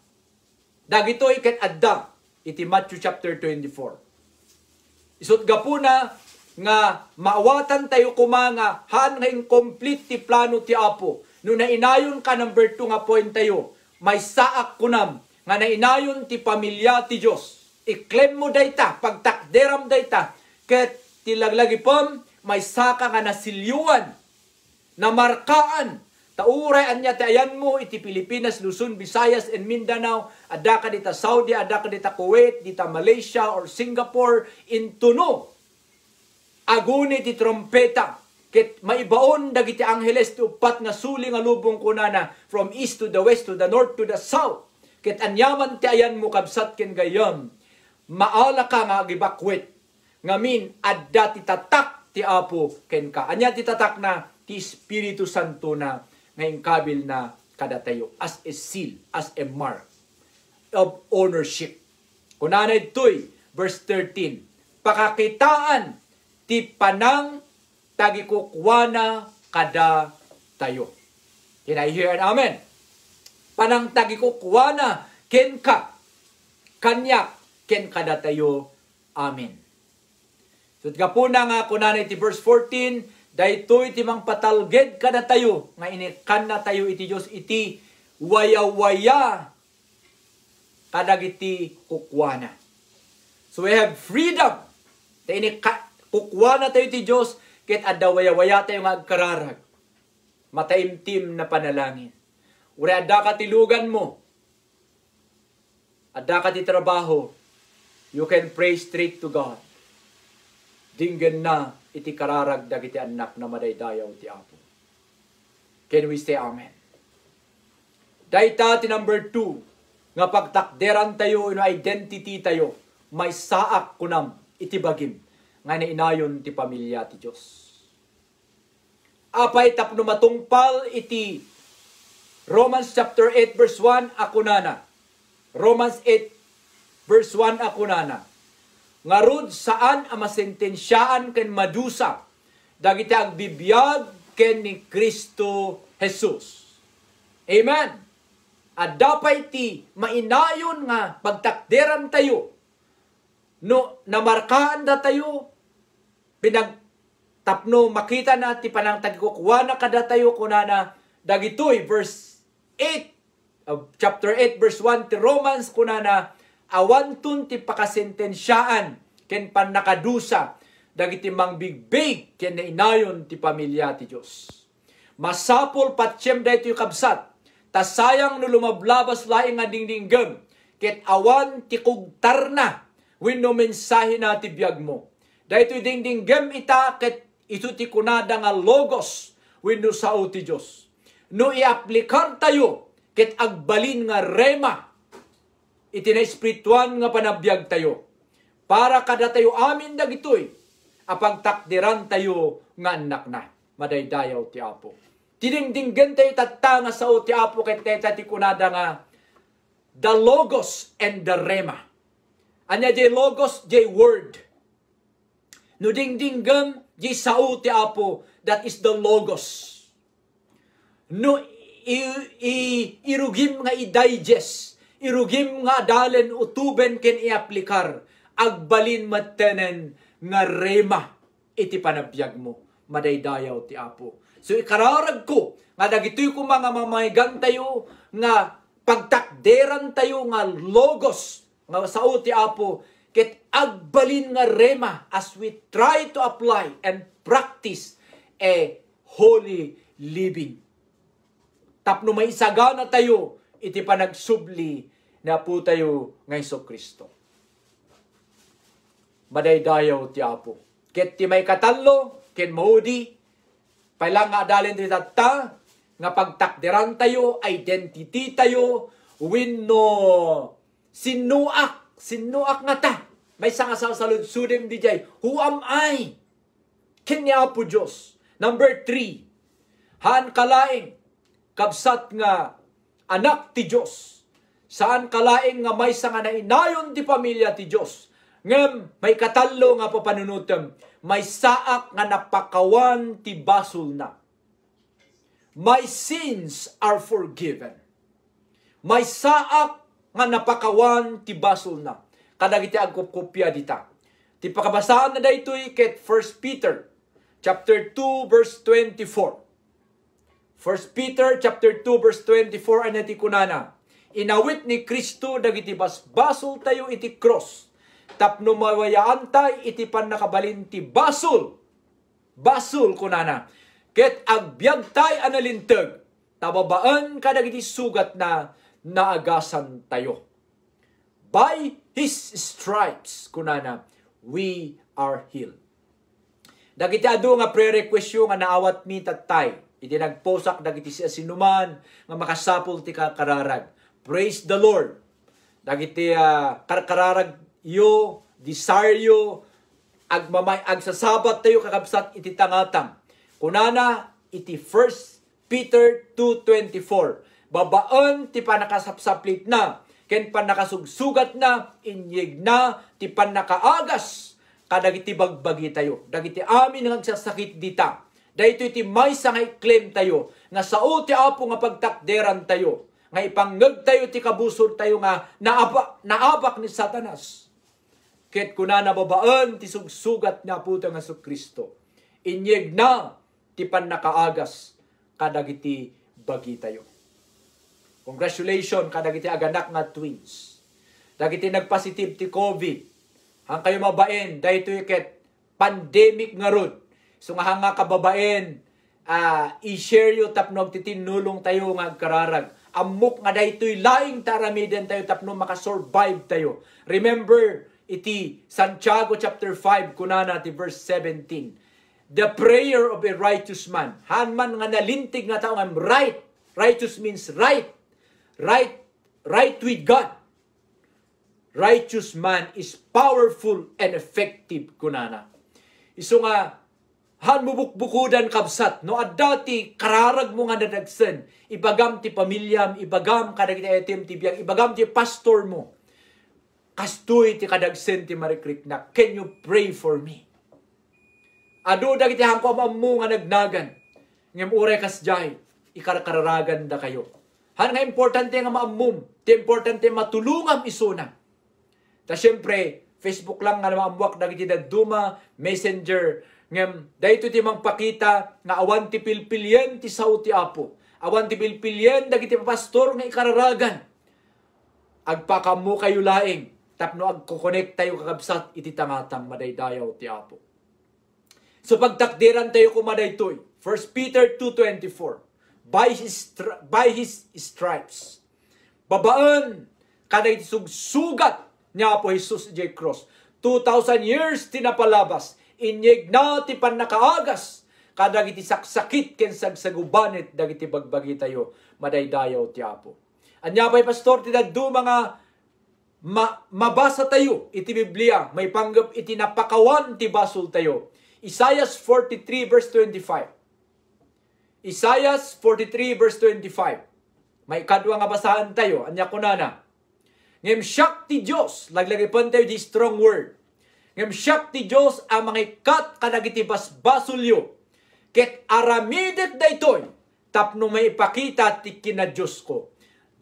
Dagitoy ket adda iti Matthew chapter 24. Isut gapuna nga maawatan tayo kumanga han nga incomplete ti plano ti Apo. No nainayon ka number 2 nga point tayo, may saak kunam nga nainayon ti pamilya ti Dios. I-claim mo dayta, pagtakderam dayta, ket tilaglagi pom may saka nga nasilyuan, na markaan, tauray anya ti ayan mo iti Pilipinas, Luzon, Visayas, and Mindanao, adda ka dita Saudi, adda ka dita Kuwait, dita Malaysia, or Singapore, intuno, aguni ti trompeta, ket maibaon dagiti angheles ti upat nga suli nga lubong kunana, from east to the west, to the north, to the south, ket anyaman ti ayan mo kabsat ken gayam, maala ka nga gibakwet, ngamin adda ti tatak ti Apo ken ka. Anya ti tatak na ti Espiritu Santo na ngayong kabil na kadatayo as a seal, as a mark of ownership. Kunana ito'y verse 13, pakakitaan ti panang tagikukwana kada tayo. Can I hear an amen? Panang tagikukwana ken ka, kanya ken kada tayo. Amen. So kapuna nga kunana iti verse 14, daytoy iti mang patalged kada tayo nga inikan na tayo iti Dios iti waya-waya kadagiti kukwana. So we have freedom. Tayo kukwana tayo ti Diyos, ket adawaya-waya tayo nga agkararag. Mataimtim na panalangin. Uri adda ka tilugan mo. Adda ka ti trabaho. You can pray straight to God. Dinggan na iti kararag dagiti anak na madaydayaw ti Apo. Can we say amen? Dayta ti number 2, nga pagtakderan tayo ino identity tayo, may saak kunam iti bagim, nga inayon ti pamilya ti Diyos. Apay tapno matungpal iti Romans chapter 8 verse 1 akunana. Romans 8 verse 1 akunana. Ngarud saan ang masentensyaan ken madusa dagiti agbibiyag ken ni Kristo Jesus. Amen. At dapat ti mainayon nga pagtakderan tayo no namarkaan da tayo pinagtapno makita na ti panang tagkukuha na kada tayo kunana dagitoy verse 8 of chapter 8 verse 1 ti Romans kunana awantun ti pakasentensyaan ken pannakadusa dagiti mangbigbig ken inayon ti pamilya ti Dios. Masapol patyem daytoy kabsat ta sayang no lumablabas laing nga dingdinggem ket awan ti kugtar na wenno mensahe na ti biag mo. Daytoy dingdinggem ita ket ito ti kunada nga logos wenno sao ti Dios. No iaplikar tayo ket agbalin nga rema iti na espirituan nga panabiyag tayo para kada tayo amin dagitoy apagtakdiran tayo nga anak na madaydayaw ti Apo. Tidingdinggen tayo tatta nga sao ti Apo ket teta ti kunada nga the logos and the rema. Anya jay logos jay word. No dingdinggem jay sao ti Apo, that is the logos. No irugim nga i-digest, irugim nga dalen utuben ken iaplikar, agbalin matenen nga rema iti panabiyag mo, madaydayaw ti Apo. So ikararag ko, nga dagitoy ko mga mamahigan tayo, nga pagtakderan tayo nga logos, nga sao ti Apo, ket agbalin nga rema as we try to apply and practice a holy living. Tapno may isagana tayo, iti panagsubli na po tayo ng Kristo. Madaydayaw ti Apo. Ket ti may katallo, ken maudi, pailang nga adalin ti tatta, nga pagtakderan tayo, identity tayo, wenno sinuak nga ta. May nga saludsudem di jay, who am I? Ken ni Apo Diyos. Number 3, haan kalaing, kabsat nga anak ti Diyos. Saan kalaing nga may nga nainayon ti pamilya ti Diyos. Ngem may katallo nga papanunutem, may saak nga napakawan ti basol na. My sins are forgiven. May saak nga napakawan ti basol na. Kadagiti agkupkupya dita. Ti pakabasaan na daytoy ket 1 Peter chapter 2 verse 24. 1 Peter chapter 2 verse 24 anati kunana. Inawit ni Kristo dagiti basbasol tayo iti cross. Tapno mawayaan tay iti pannakabalin ti basol. Basol kunana. Ket agbyag tay analinteg. Tababaan kadagiti sugat na naagasan tayo. By His stripes kunana we are healed. Dagiti adu nga prerequisite nga naawat mi tatay. Iti nagposak dagiti sinuman nga makasapul ti kararag. Praise the Lord. Dagiti kararag yo, desire yo, agsasabat tayo kakabsat iti tangatang. Kunana iti 1 Peter 2:24. Babaan ti panakasapsaplit na, ken panakasugsugat na, inyeg na, ti panakaagas, kadagiti bagbagi tayo. Dagiti amin nga agsasakit dita. Dahito iti may nga i-claim tayo, nga sao ti Apo nga pagtakderan tayo, nga ipangag tayo ti kabusor tayo nga naabak ni Satanas. Ket kuna nababaan ti sugsugat na Apo nga sa Kristo. Inyeg na ti pannakaagas kadagiti bagi tayo. Congratulations kadagiti aganak nga twins. dagiti nagpositive ti COVID. Hang kayo mabaen, dahito ket pandemic nga rod. So nga hanga kababaen, i-share yu tapno titinulong tayo nga agkararag. Amok nga daytoy laing taramiden tayo tapno makasurvive tayo. Remember, iti Santiago chapter 5, kunana ti verse 17. The prayer of a righteous man. Hanman nga nalintig nga tao nga right. Righteous means right. Right with God. Righteous man is powerful and effective, kunana. Iso nga, han mubukbukudan kabsat, no adati kararag mo nga nadagsen, ibagam ti pamilyam, ibagam kadagiti etim ti biyang, ibagam ti pastor mo, kastoy ti kadagsen ti marikrik na, can you pray for me? Ado dagiti hangko amammo nga nagnagan, ngem uray kasjay, ikararagan da kayo. Han nga importante nga maammum, ti importante matulungam isuna. Ta syempre, Facebook lang nga maamuak dagiti dagduma, Messenger, ngem dayto ti mangpakita nga awan ti pilpilyen ti sao ti Apo. Awan ti pilpilyen dagiti pastor nga ikararagan. Agpakamu kayo laeng tapno agko-connect tayo kakabsat iti tangatang madaydayaw ti Apo. So pagtakdiran tayo kumadaytoy. 1 Peter 2:24. By his stripes. Babaan kada iti sugat niya po Jesus J. Cross. 2,000 years tinapalabas. Inyeg na ti panakaagas. Kadagiti saksakit ken sagsagubanit dagiti bagbagi tayo. Madaydayaw ti Apo. Anya pa'y pastor ti daddu mga mabasa tayo iti Biblia. May panggap iti napakawan ti basol tayo. Isaiah 43 verse 25. Isaiah 43 verse 25. May kadwa nga basahan tayo. Anya kunana. Ngem siyak ti Diyos, laglagay pa tayo di strong word. Ngem siyak ti Diyos ang mga ikat kadagiti basbasulyo. Ket aramidet daytoy, tapno may ipakita ti kina Diyos ko.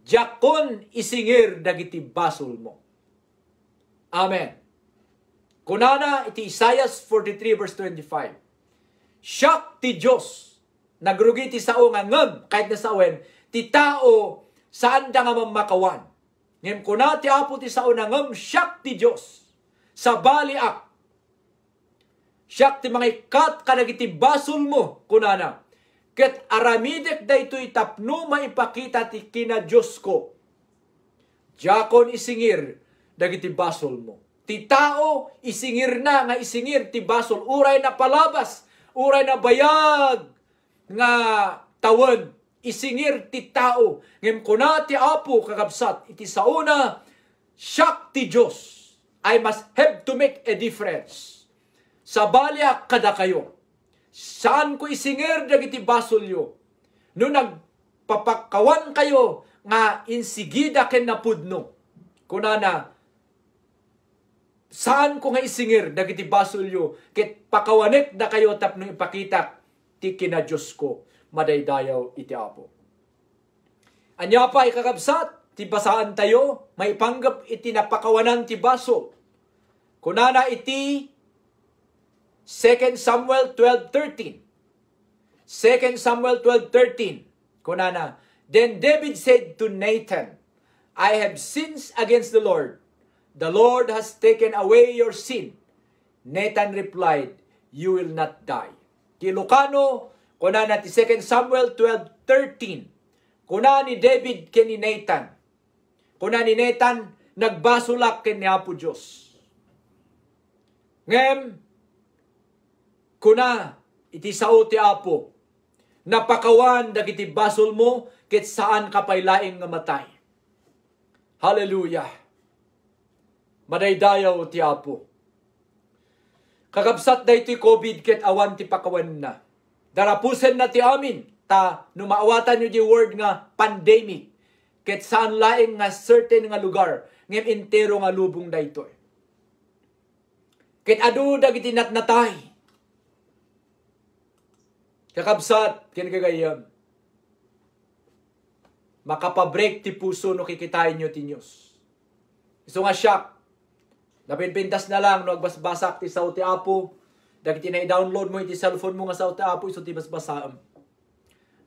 Jakon isingir dagiti basol mo. Amen. Kunana iti Isaiah 43 verse 25. Siyak ti Diyos, nagrugi ti sao nga ngem, kahit na sawen, ti tao saan da nga mamakawan. Ngem kuna ti Apo ti sao na ngem siyak ti Diyos. Sa baliak. Siyak ti mga ikat kadagiti basol mo kunana. Ket aramidek daytoy tapno maipakita ti kina Diyos ko. Jakon isingir dagiti basol mo. Ti tao isingir na nga isingir ti basol. Uray na palabas. Uray na bayag nga tawon. Isingir ti tao. Ngem kuna ti Apo kakabsat. Iti sauna, siyak ti Diyos. I must have to make a difference. Sa balya kada kayo. Saan ko isingir dagiti basolyo? No nagpapakawan kayo nga insigida ken napudno. Kunana, saan ko nga isingir dagiti basolyo? Ket pakawanek da kayo tapno ipakita ti kina Diyos ko. Madaydayaw iti Apo. Anya pa ikakabsat, ti basaan tayo, may panggap iti napakawanan ti baso. Kunana iti 2 Samuel 12:13. 2 Samuel 12:13. Kunana, then David said to Nathan, I have sinned against the Lord. The Lord has taken away your sin. Nathan replied, you will not die. Kilukano, kunana ti 2 Samuel 12:13. Kunana ni David ken ni Nathan. Kunana ni Nathan nagbasulak ken ni Apo Dios. Ngem kuna iti sao ti Apo napakawan dagiti basol mo ket saan ka pay laeng nga matay. Hallelujah. Madaydayaw ti Apo. Kakabsat daytoy COVID ket awan ti pakawan na. Darapusen na ti amin, ta numaawatan nyo di word nga pandemic, ket saan laing nga certain nga lugar, ngem entero nga lubong daytoy. Ket adu dagiti natnatay. Kakabsat, ken kagayam, makapabreak ti puso no kikitahin nyo ti Diyos. Iso nga siyak, napinpintas na lang no agbasbasak ti sao ti Apo, dagiti na i-download mo iti cellphone mo nga sa Apo iso ti basbasaam.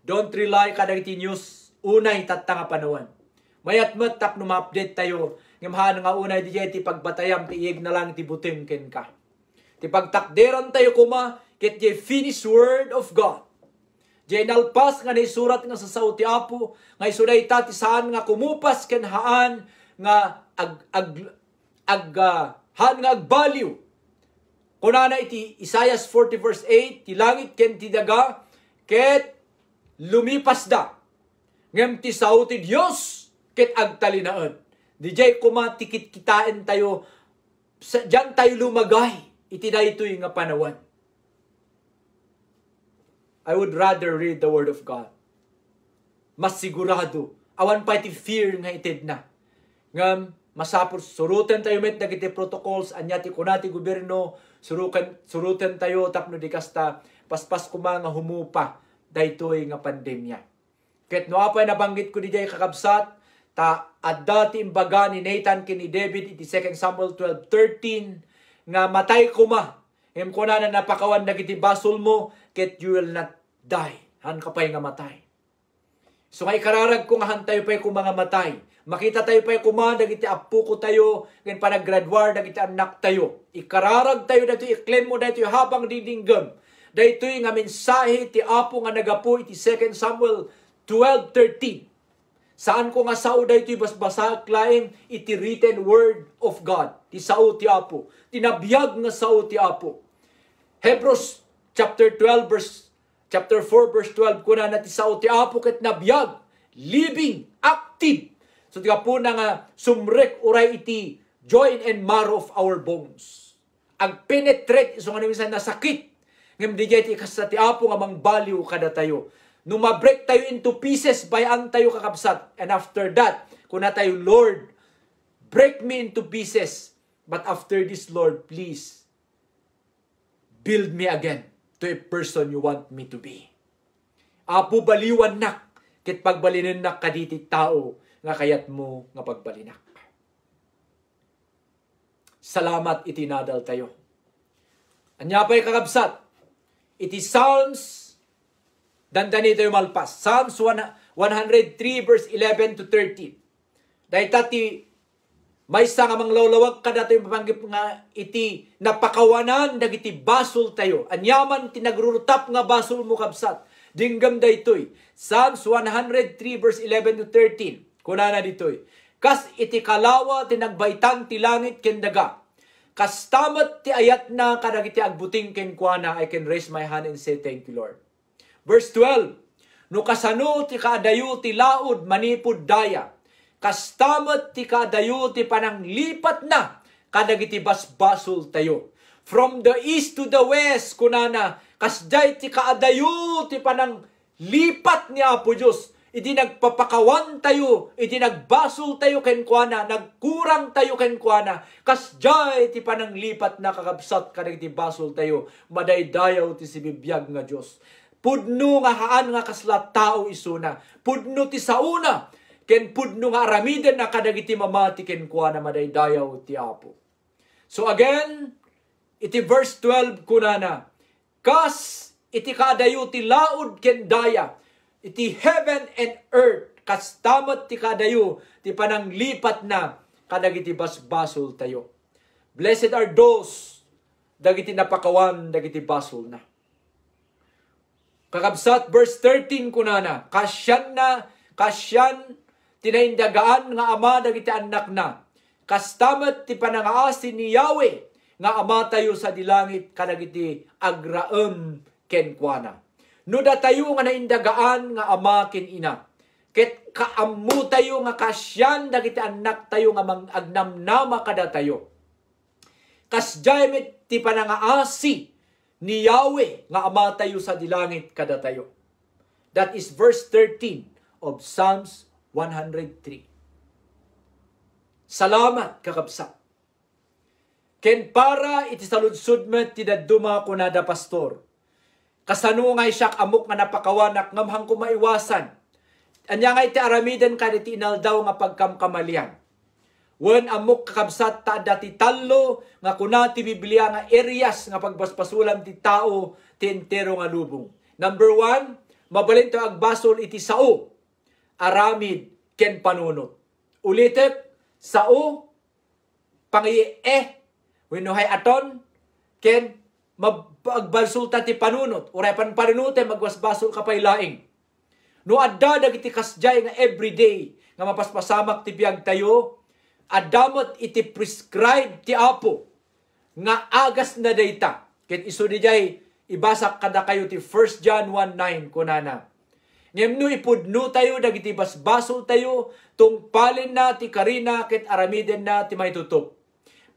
Don't rely kada iti news unay tatta nga panawan. Mayat met tapno ma-update tayo Ngimhaan nga unay DJ ti pagbatayam ti iyeg na lang ti buting ken ka. Ti pagtakderan tayo kuma ket di finished word of God. Di nalpas nga ni surat nga sa sao ti Apo nga isuday ta ti saan nga kumupas ken haan nga haan nga agbaliw. Kunana iti Isaiah 40 verse 8 ti langit ken ti daga ket lumipas da. Ngem ti sao ti Dios ket agtalinaan. DJ kumatikit kitain tayo, diyan tayo lumagay, iti na ito'y nga panawan. I would rather read the Word of God. Mas sigurado, awan pa iti fear nga itid na. Ngam, masapos, surutan tayo met dagiti protocols, anyati kunati gobyerno, surutan tayo, tapno di kasta, paspas kuma nga humupa, daytoy nga pandemya. Ket no apay nabanggit ko DJ kakabsat, ta adda ti imbaga ni Nathan kini David iti 2 Samuel 12:13 nga matay kuma. Em kuna na napakawan dagiti basol mo ket you will not die. Han kapay nga matay. So nga ikararag ko nga han tayo pay kuma nga matay. Makita tayo pay kuma dagiti apo ko tayo ken panaggraduar dagiti anak tayo. Ikararag tayo dito i-claim mo dito habang didinggam. Daytoy nga mensahe ti Apo nga nagapu iti 2 Samuel 12:13. Saan ko nga sao daytoy basbasa klaeng iti written word of God. Ti sao ti Apo. Tinabiyag nga sao ti Apo. Hebrews chapter 4 verse 12 kuna na ti sao ti Apo ket nabiyag, living, active. So ti Apo na nga sumrek uray iti joint and marrow of our bones. Ag penetrate iso nga minsan na sakit. Ngem dijay ti kasta ti Apo nga mangbaliw kada tayo. Nung ma-break tayo into pieces, bayan tayo kakabsat. And after that, kung na tayo, Lord, break me into pieces. But after this, Lord, please, build me again to a person you want me to be. Apo baliwan nak, kit pagbalinin nak kaditi tao, nga kayat mo nga pagbalinak. Salamat itinadal tayo. Anya pa'y kakabsat, iti Psalms, dandani tayo malpas. Psalms 103 verse 11 to 13. Dahil tati, may nga manglawlawag ka dito yung papanggip nga iti napakawanan dagiti basol tayo. Anyaman tinagrurutap nga basol mo kabsat. Dinggam daytoy. Psalms 103 verse 11 to 13. Kunana ditoy. Kas iti kalawa tinagbaitan ti langit ken daga. Kas tamat ti ayat na kadagiti agbuting ken kuana, I can raise my hand and say thank you Lord. Verse 12, no kasano ti kaadayo ti laod manipud daya, kastamat ti kaadayo ti pananglipat na, kadagiti basbasol tayo. From the east to the west, kunana, kasday ti kaadayo ti pananglipat ni Apo Diyos, iti nagpapakawan tayo, iti nagbasol tayo kenkwana, nagkurang tayo kenkwana, kasday ti pananglipat na kakabsat kadagiti basol tayo, madaydayaw ti sibibiyag nga Diyos. Pudno nga haan nga kaslat tao isuna. Pudno ti sauna. Ken pudno nga aramiden na kadagiti mamati ken kuana madaydayaw ti Apo. So again, iti verse 12 kunana. Kas iti kadayo ti laod ken daya. Iti heaven and earth. Kas tamat ti kadayo ti pananglipat na kadagiti basbasol tayo. Blessed are those dagiti napakawan dagiti basol na. Kakabsat, verse 13 kunana, kasyan tinaindagaan nga ama dagiti anak na, kastamat ti panangaasin ni Yahweh, nga ama tayo sa dilangit kadagiti agraem kenkwana. No da tayo nga naindagaan nga ama ken ina, ket kaamu tayo nga kasyan dagiti anak tayo nga agnamnama kada tayo. Kasjay met ti panangaasi, ni Yahweh nga ama tayo sa dilangit kada tayo. That is verse 13 of Psalms 103. Salamat kakabsat. Ken para iti saludsud met ti dadduma kunada pastor. Kasano nga isyak amok nga napakawanak ngamhang kumaiwasan. Anya nga iti aramiden kaditi inaldaw nga pagkamkamalian. Wen amok kakabsat ta dati talo nga kunati Biblia nga areas nga pagbaspasulan ti tao ti entero nga lubong. Number 1, mabalin to agbasol iti sao, aramid ken panunot. Ulitek, sao, pangi wenno hay aton ken magbalsulta ti panunot uray panunot magwasbasol ka pay laing. No adda dagiti kasjay nga everyday nga mapaspasamak ti biag tayo, adamot iti prescribe ti Apo nga agas na dayta. Ket isu dijay ibasak kada kayo ti 1 John 1:9 kunana. Ngem no ipudno tayo dagiti basbasol tayo tungpalin na ti karina ket aramiden na ti maytutup.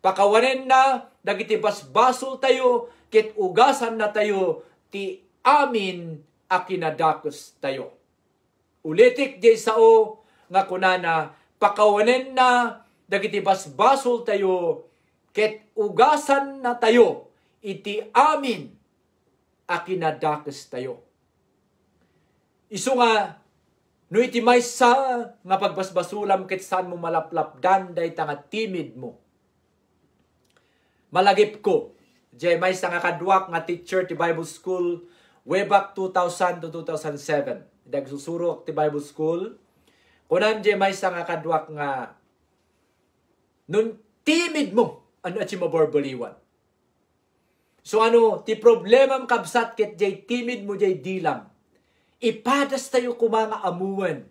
Pakawanen na dagiti basbasol tayo ket ugasan na tayo ti amin a kinadakos tayo. Ulitik jay sao nga kunana pakawanen na dagiti basbasol tayo ket ugasan na tayo iti amin a kinadakos tayo. Isu nga no iti maysa nga pagbasbasulam ket saan mo malaplapdan dayta nga timid mo. Malagip ko, jay maysa nga kadwak nga teacher ti Bible School way back 2000 to 2007. Dagsusurok ti Bible School. Kunan jay maysa nga kadwak nga nun timid mo, ano at si mabarbaliwan. So ano, ti problemam kabsat ket jay timid mo jay dilam. Ipadas tayo kumanga amuan.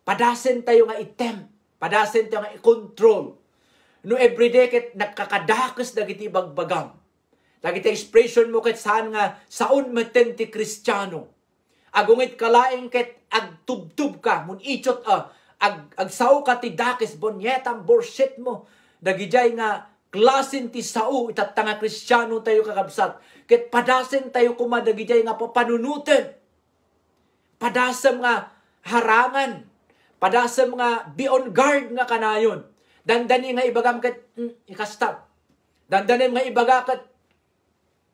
Padasen tayo nga item. Padasen tayo nga i-control. No everyday ket nakakadakas dagiti bagbagam. Dagiti expression mo ket saan nga saon maten ti Kristiyano. Agungit kalaeng ket agtubtub ka mun ichot agsao ka ti dakes bonyetam bullshit mo. Dagijay nga klasin ti sao itatta nga Kristiyano tayo kakabsat. Ket padasen tayo kumadagijay nga papanunuten. Padasem nga harangan. Padasem nga be on guard nga kanayon. Dandani nga ibagam ket ikastab. Dandani nga ibaga ket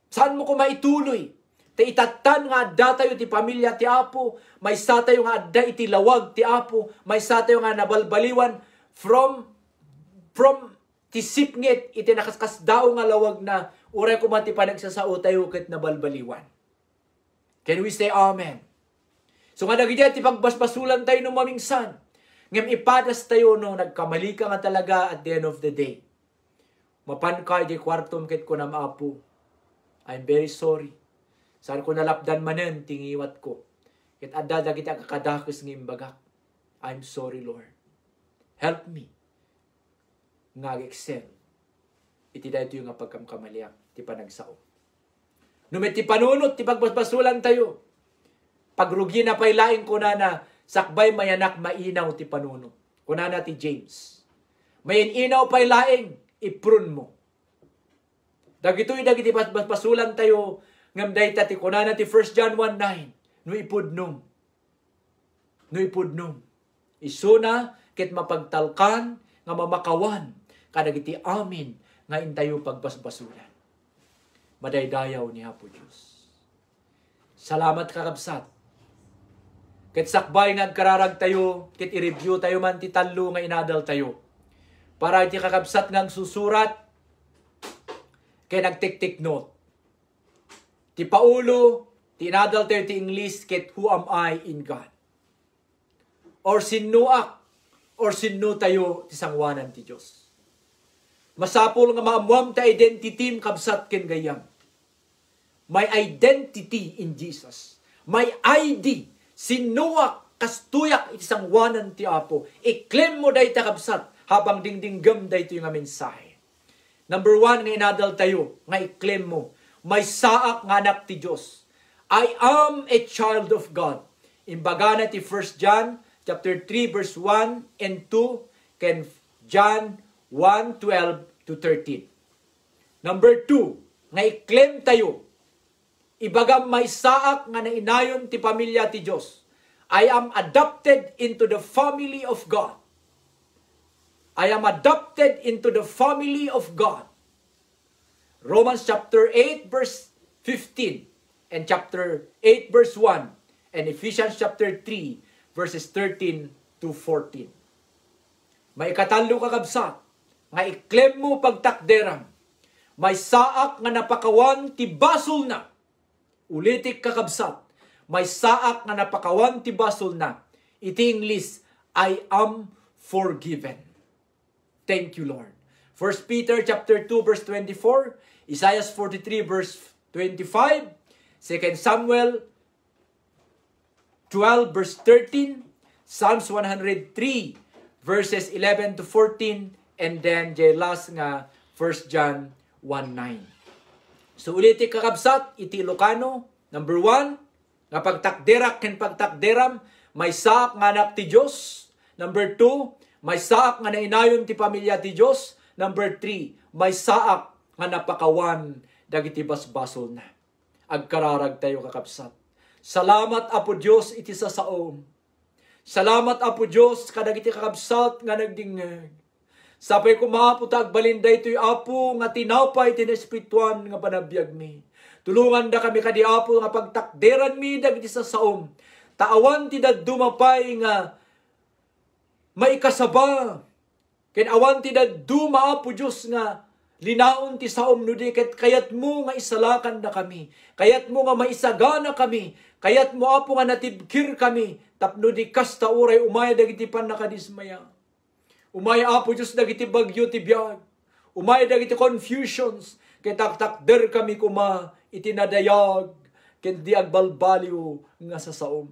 saan mo ko maituloy? Ti itatan nga adda tayo ti pamilya ti Apo, may sa tayo nga adda iti lawag ti Apo, may sa tayo nga nabalbaliwan from ti sipngit iti nakaskasdao nga lawag na uray ko man ti panagsasao tayo ket nabalbaliwan. Can we say amen? So nga dagiti ti pagbasbasulan tayo no mamingsan. Ngem ipadas tayo no nagkamali ka nga talaga at the end of the day. Mapan ka di kwartom ket ko na Apo. I'm very sorry. Saan ko nalapdan manen tingiwat ko. Ket adda dagiti kakadakes ng imbagak. I'm sorry, Lord. Help me. Nga excel. Iti dayto yung nga pagkamkamaliak ti panagsao. Numit ti panunot ti pagbasbasulan tayo. Pagrugi na pailaing ko na sakbay mayanak mainaw ti panunot. Kunana ti James. Mayin inaw pailaing iprun mo. Dagitoy dagiti basbasulan tayo ngam dayta ti kunana ti 1 John 1:9 no ipudnom. No ipudnom. Isuna ket mapagtalkan nga mamakawan kadagiti amin nga intayo pagbasbasulan. Madaydayaw ni Apo Dios. Salamat kakabsat. Ket sakbay nga agkararag tayo, ket i-review tayo man ti tallo nga inadal tayo. Para iti kakabsat nga susurat, ket nagtik-tik note. Ti Paulo, ti inadal tayo ti English, ket who am I in God? Or sinuak, or sinu tayo ti sangwanan ti Diyos. Masapul nga maamuam ta identity kabsat ken gayam. My identity in Jesus. My ID. Sinuak, kastuyak iti sangwanan ti Apo. I-claim mo dahi ta kabsat habang dingdinggam dahi ito yung mensahe. Number 1 nga inadal tayo, nga i-claim mo. May saak nga anak ti Diyos. I am a child of God. Imbaga na ti 1 John chapter 3 verse 1 and 2 ken John 1:12 to 13. Number 2, nga i-claim tayo. Ibagam may saak nga nainayon ti pamilya ti Diyos. I am adopted into the family of God. I am adopted into the family of God. Romans chapter 8 verse 15 and chapter 8 verse 1 and Ephesians chapter 3 verses 13 to 14. May ikatalo kakabsat nga i-claim mo pagtakderam. May saak nga napakawan ti basol na. Ulitik kakabsat. May saak nga napakawan ti basol na. Iti English, I am forgiven. Thank you, Lord. 1 Peter chapter 2 verse 24, Isaiah 43 verse 25, 2 Samuel 12 verse 13, Psalms 103 verses 11 to 14, and then jay last nga 1 John 1:9. So ulit kakabsat, iti Ilocano, number 1, nga pagtakderak ken pagtakderam, may saak nga anak ti Diyos. Number 2, may saak nga nainayon ti pamilya ti Diyos. Number 3, may saak nga napakawan dagiti basbasol na. Agkararag tayo kakabsat. Salamat Apo Diyos iti sa saom. Salamat Apo Diyos kadagiti kakabsat nga nagdingeg. Sapay kumapot agbalinday to'y Apo nga tinapay tinespirituan nga panabiyag mi. Tulungan da kami kadi Apo nga pagtakderan mi dagiti sa saom. Taawan ti dumapay nga maikasaba. Ken awan ti duma Apo Diyos nga linaon ti saom no di kayat mo nga isalakan na kami. Kayat mo nga maisagana kami. Kayat mo Apo nga natibkir kami. Tapno di kasta uray umaya dagiti pan nakadismaya. Umaya Apo Diyos dagiti bagyo ti biyag. Umaya dagiti confusions. Kay taktakder kami kuma itinadayag. Ken di agbalbaliw nga sa saom.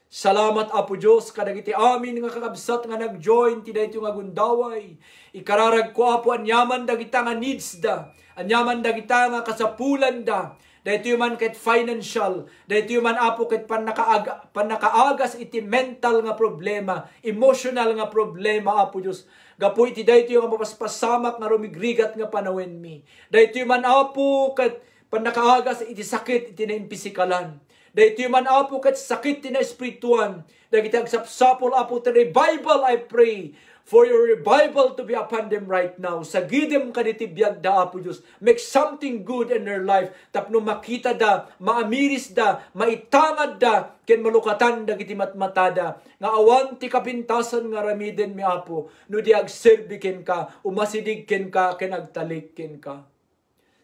Salamat Apo Diyos kadagiti amin nga kakabsat nga nag-join ti daytoy nga gundaway. Ikararag ko Apo anyaman dagita nga needs da. Anyaman dagita nga kasapulan da. Daytoy man ket financial, daytoy man Apo ket panakaagas iti mental nga problema, emotional nga problema Apo Diyos. Gapu iti daytoy nga mapaspasamak nga rumigrigat nga panawen mi. Daytoy man Apo ket panakaagas iti sakit iti naimpisikalan. Daytoy man Apo ket sakit ti na espirituan. Dagiti agsapsapol Apo ti revival I pray. For your revival to be upon them right now. Sagidem kaditi biyag da Apo Diyos. Make something good in their life. Tapno makita da, maamiris da, maitangad da, ken malukatan dagiti matmatada. Nga awan ti kapintasan nga ramiden mi Apo. No di agserbiken ka, umasidigken ka, ken agtalikken ka.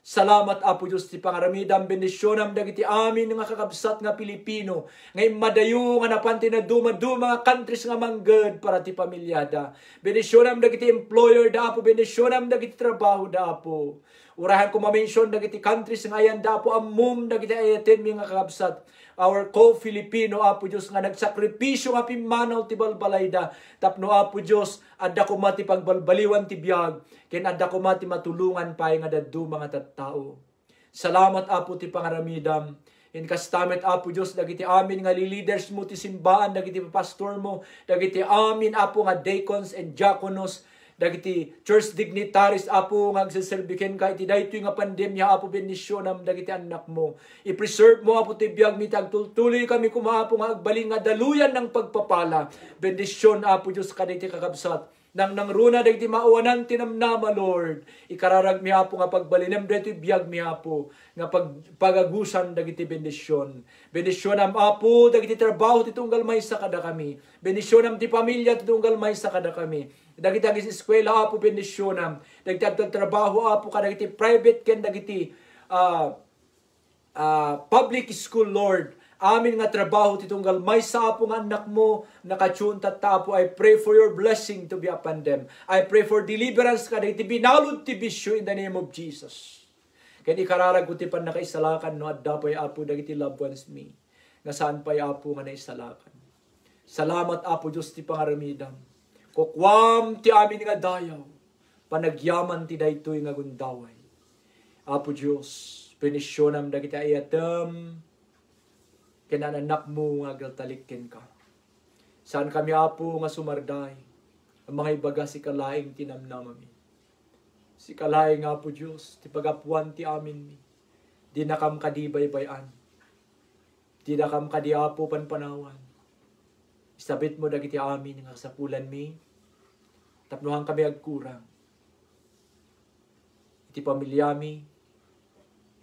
Salamat Apo Diyos ti pangaramidam bendisyonam dagiti amin nga kakabsat nga Pilipino ngay madayo nga napanti na duma-duma nga countries nga mangged para ti pamilyada. Bendisyonam dagiti employer da Apo, bendisyonam dagiti trabaho da Apo. Urahan ko ma-mention dagiti countries nga ayan da Apo ammum dagiti ayaten mi nga kakabsat. Our co-Filipino Apo Diyos nga nagsakripisyo nga pimanaw ti balbalay da. Tapno Apo Diyos adda ko mati pagbalbaliwan ti biyag. Ken adda ko mati matulungan pa nga daddu mga tattao. Salamat Apo ti pangaramidam. In kastamet Apo Diyos dagiti amin nga leaders mo ti simbahan, dagiti pastor mo, dagiti amin Apo nga deacons and diakonos, dagiti church dignitaries Apo nga agseserbiken ka iti daytoy nga pandemya Apo bendisyonam dagiti anak mo. I-preserve mo Apo ti biag mi tagtultuloy kami kumaapo nga agbaling nga daluyan ng pagpapala. Bendisyon Apo Dios kadagiti kakabsat. Nang runa dagiti mauwanan tinamnama Lord. Ikararag mi Apo nga pagbalinem daytoy biag mi Apo nga pagagusan dagiti bendisyon. Bendisyonam Apo dagiti trabaho ti tunggal maysa kada kami. Bendisyonam ti pamilya ti tunggal maysa kada kami. Dagiti agis eskwela Apo bendisyonam. Dagiti trabaho Apo kadagiti private ken dagiti public school Lord. Amin nga trabaho ti tunggal maysa Apo nga anak mo nakatune tatta Apo. I pray for your blessing to be upon them. I pray for deliverance kadagiti binalud ti bisyo in the name of Jesus. Ken ikararag ko ti pan nakaisalakan no adda pay Apo dagiti loved ones mi. Nga saan pay Apo nga naisalakan. Salamat Apo Dios ti pangaramidam. Kukwam ti amin nga dayaw, panagyaman ti daytoy nga gundaway. Apo Diyos, benisyonam dagiti ayatem, kinananak mo nga galtalikken ka. Saan kami Apo nga sumarday, ang mga ibaga si kalaing tinamnamami. Si kalaing Apo Diyos, ti pagapuan ti amin mi. Di nakam kadibay-bayan. Di nakam kadi Apo panpanawan. Isabit mo dagiti amin nga sapulan mi. Tapnuhan kami agkurang. Iti pamilyami,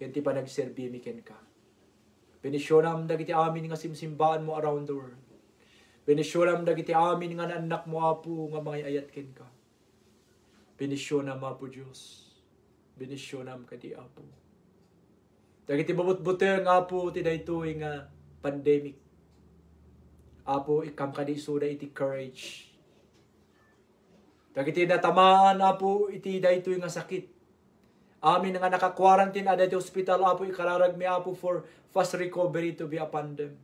yan ti panagserbi mi ken ka. Benisyonam dagiti amin nga simsimbaan mo around the world. Benisyonam dagiti amin nga anak mo Apo nga mga ayat ken ka. Benisyonam Apo Diyos. Benisyonam kadi Apo. Dagiti babut-buteng Apo ti daytoy nga pandemic. Apo ikam kadi suda iti courage. Dagiti natamaan Apo iti daytoy nga sakit. Amin nga naka-quarantine ada iti hospital Apo ikararag mi Apo for fast recovery to be upon them.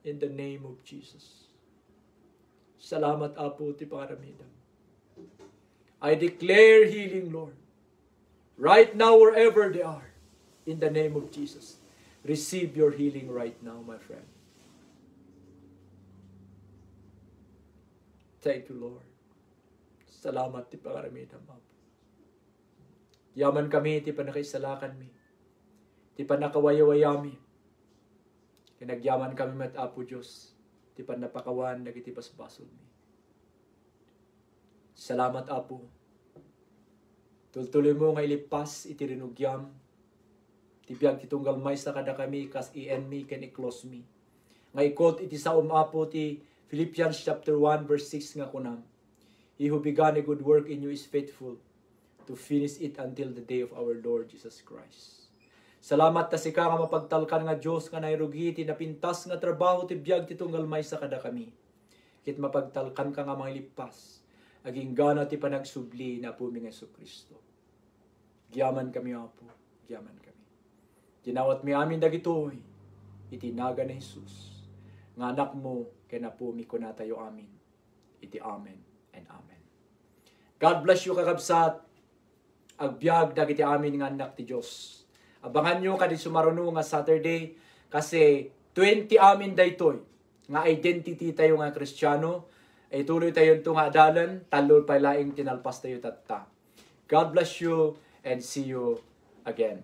In the name of Jesus. Salamat Apo ti pangaramidam. I declare healing, Lord. Right now wherever they are. In the name of Jesus. Receive your healing right now, my friend. Thank you, Lord. Salamat ti pangaramidam Apo. Yaman kami, ti panakaisalakan mi. Ti panakawayawayami. Kinagyaman kami met Apo Diyos. Ti panapakawan, nagiti pasbasol mi. Salamat Apo. Tultuloy mo nga ilipas, iti rinugyam. Ti biyag ti tunggal may sa kada kami, kas i-end me, can i-close me. Nga ikot iti saom Apo ti Philippians chapter 1 verse 6 nga kunam. He who began a good work in you is faithful to finish it until the day of our Lord Jesus Christ. Salamat ta sika nga mapagtalkan nga Dios nga nairugi ti napintas nga trabaho ti biag ti tunggal may sa kada kami. Kit mapagtalkan ka nga mga lipas. Aging gana ti panagsubli na po mi nga Jesucristo. Giyaman kami Apo, giyaman kami. Tinawat mi amin dagitoy, itinaga na Jesus. Nga anak mo, kaya na po mi kunatayo amin. Iti amen and amen. God bless you kakabsat. Agbyag dagiti amin nga anak ti Diyos. Abangan nyo kadi sumaruno nga Saturday kasi 20 amin daytoy nga identity tayo nga Kristiyano ay tuloy tayo ito nga adalan talo pa laing tinalpas tayo tatta. God bless you and see you again.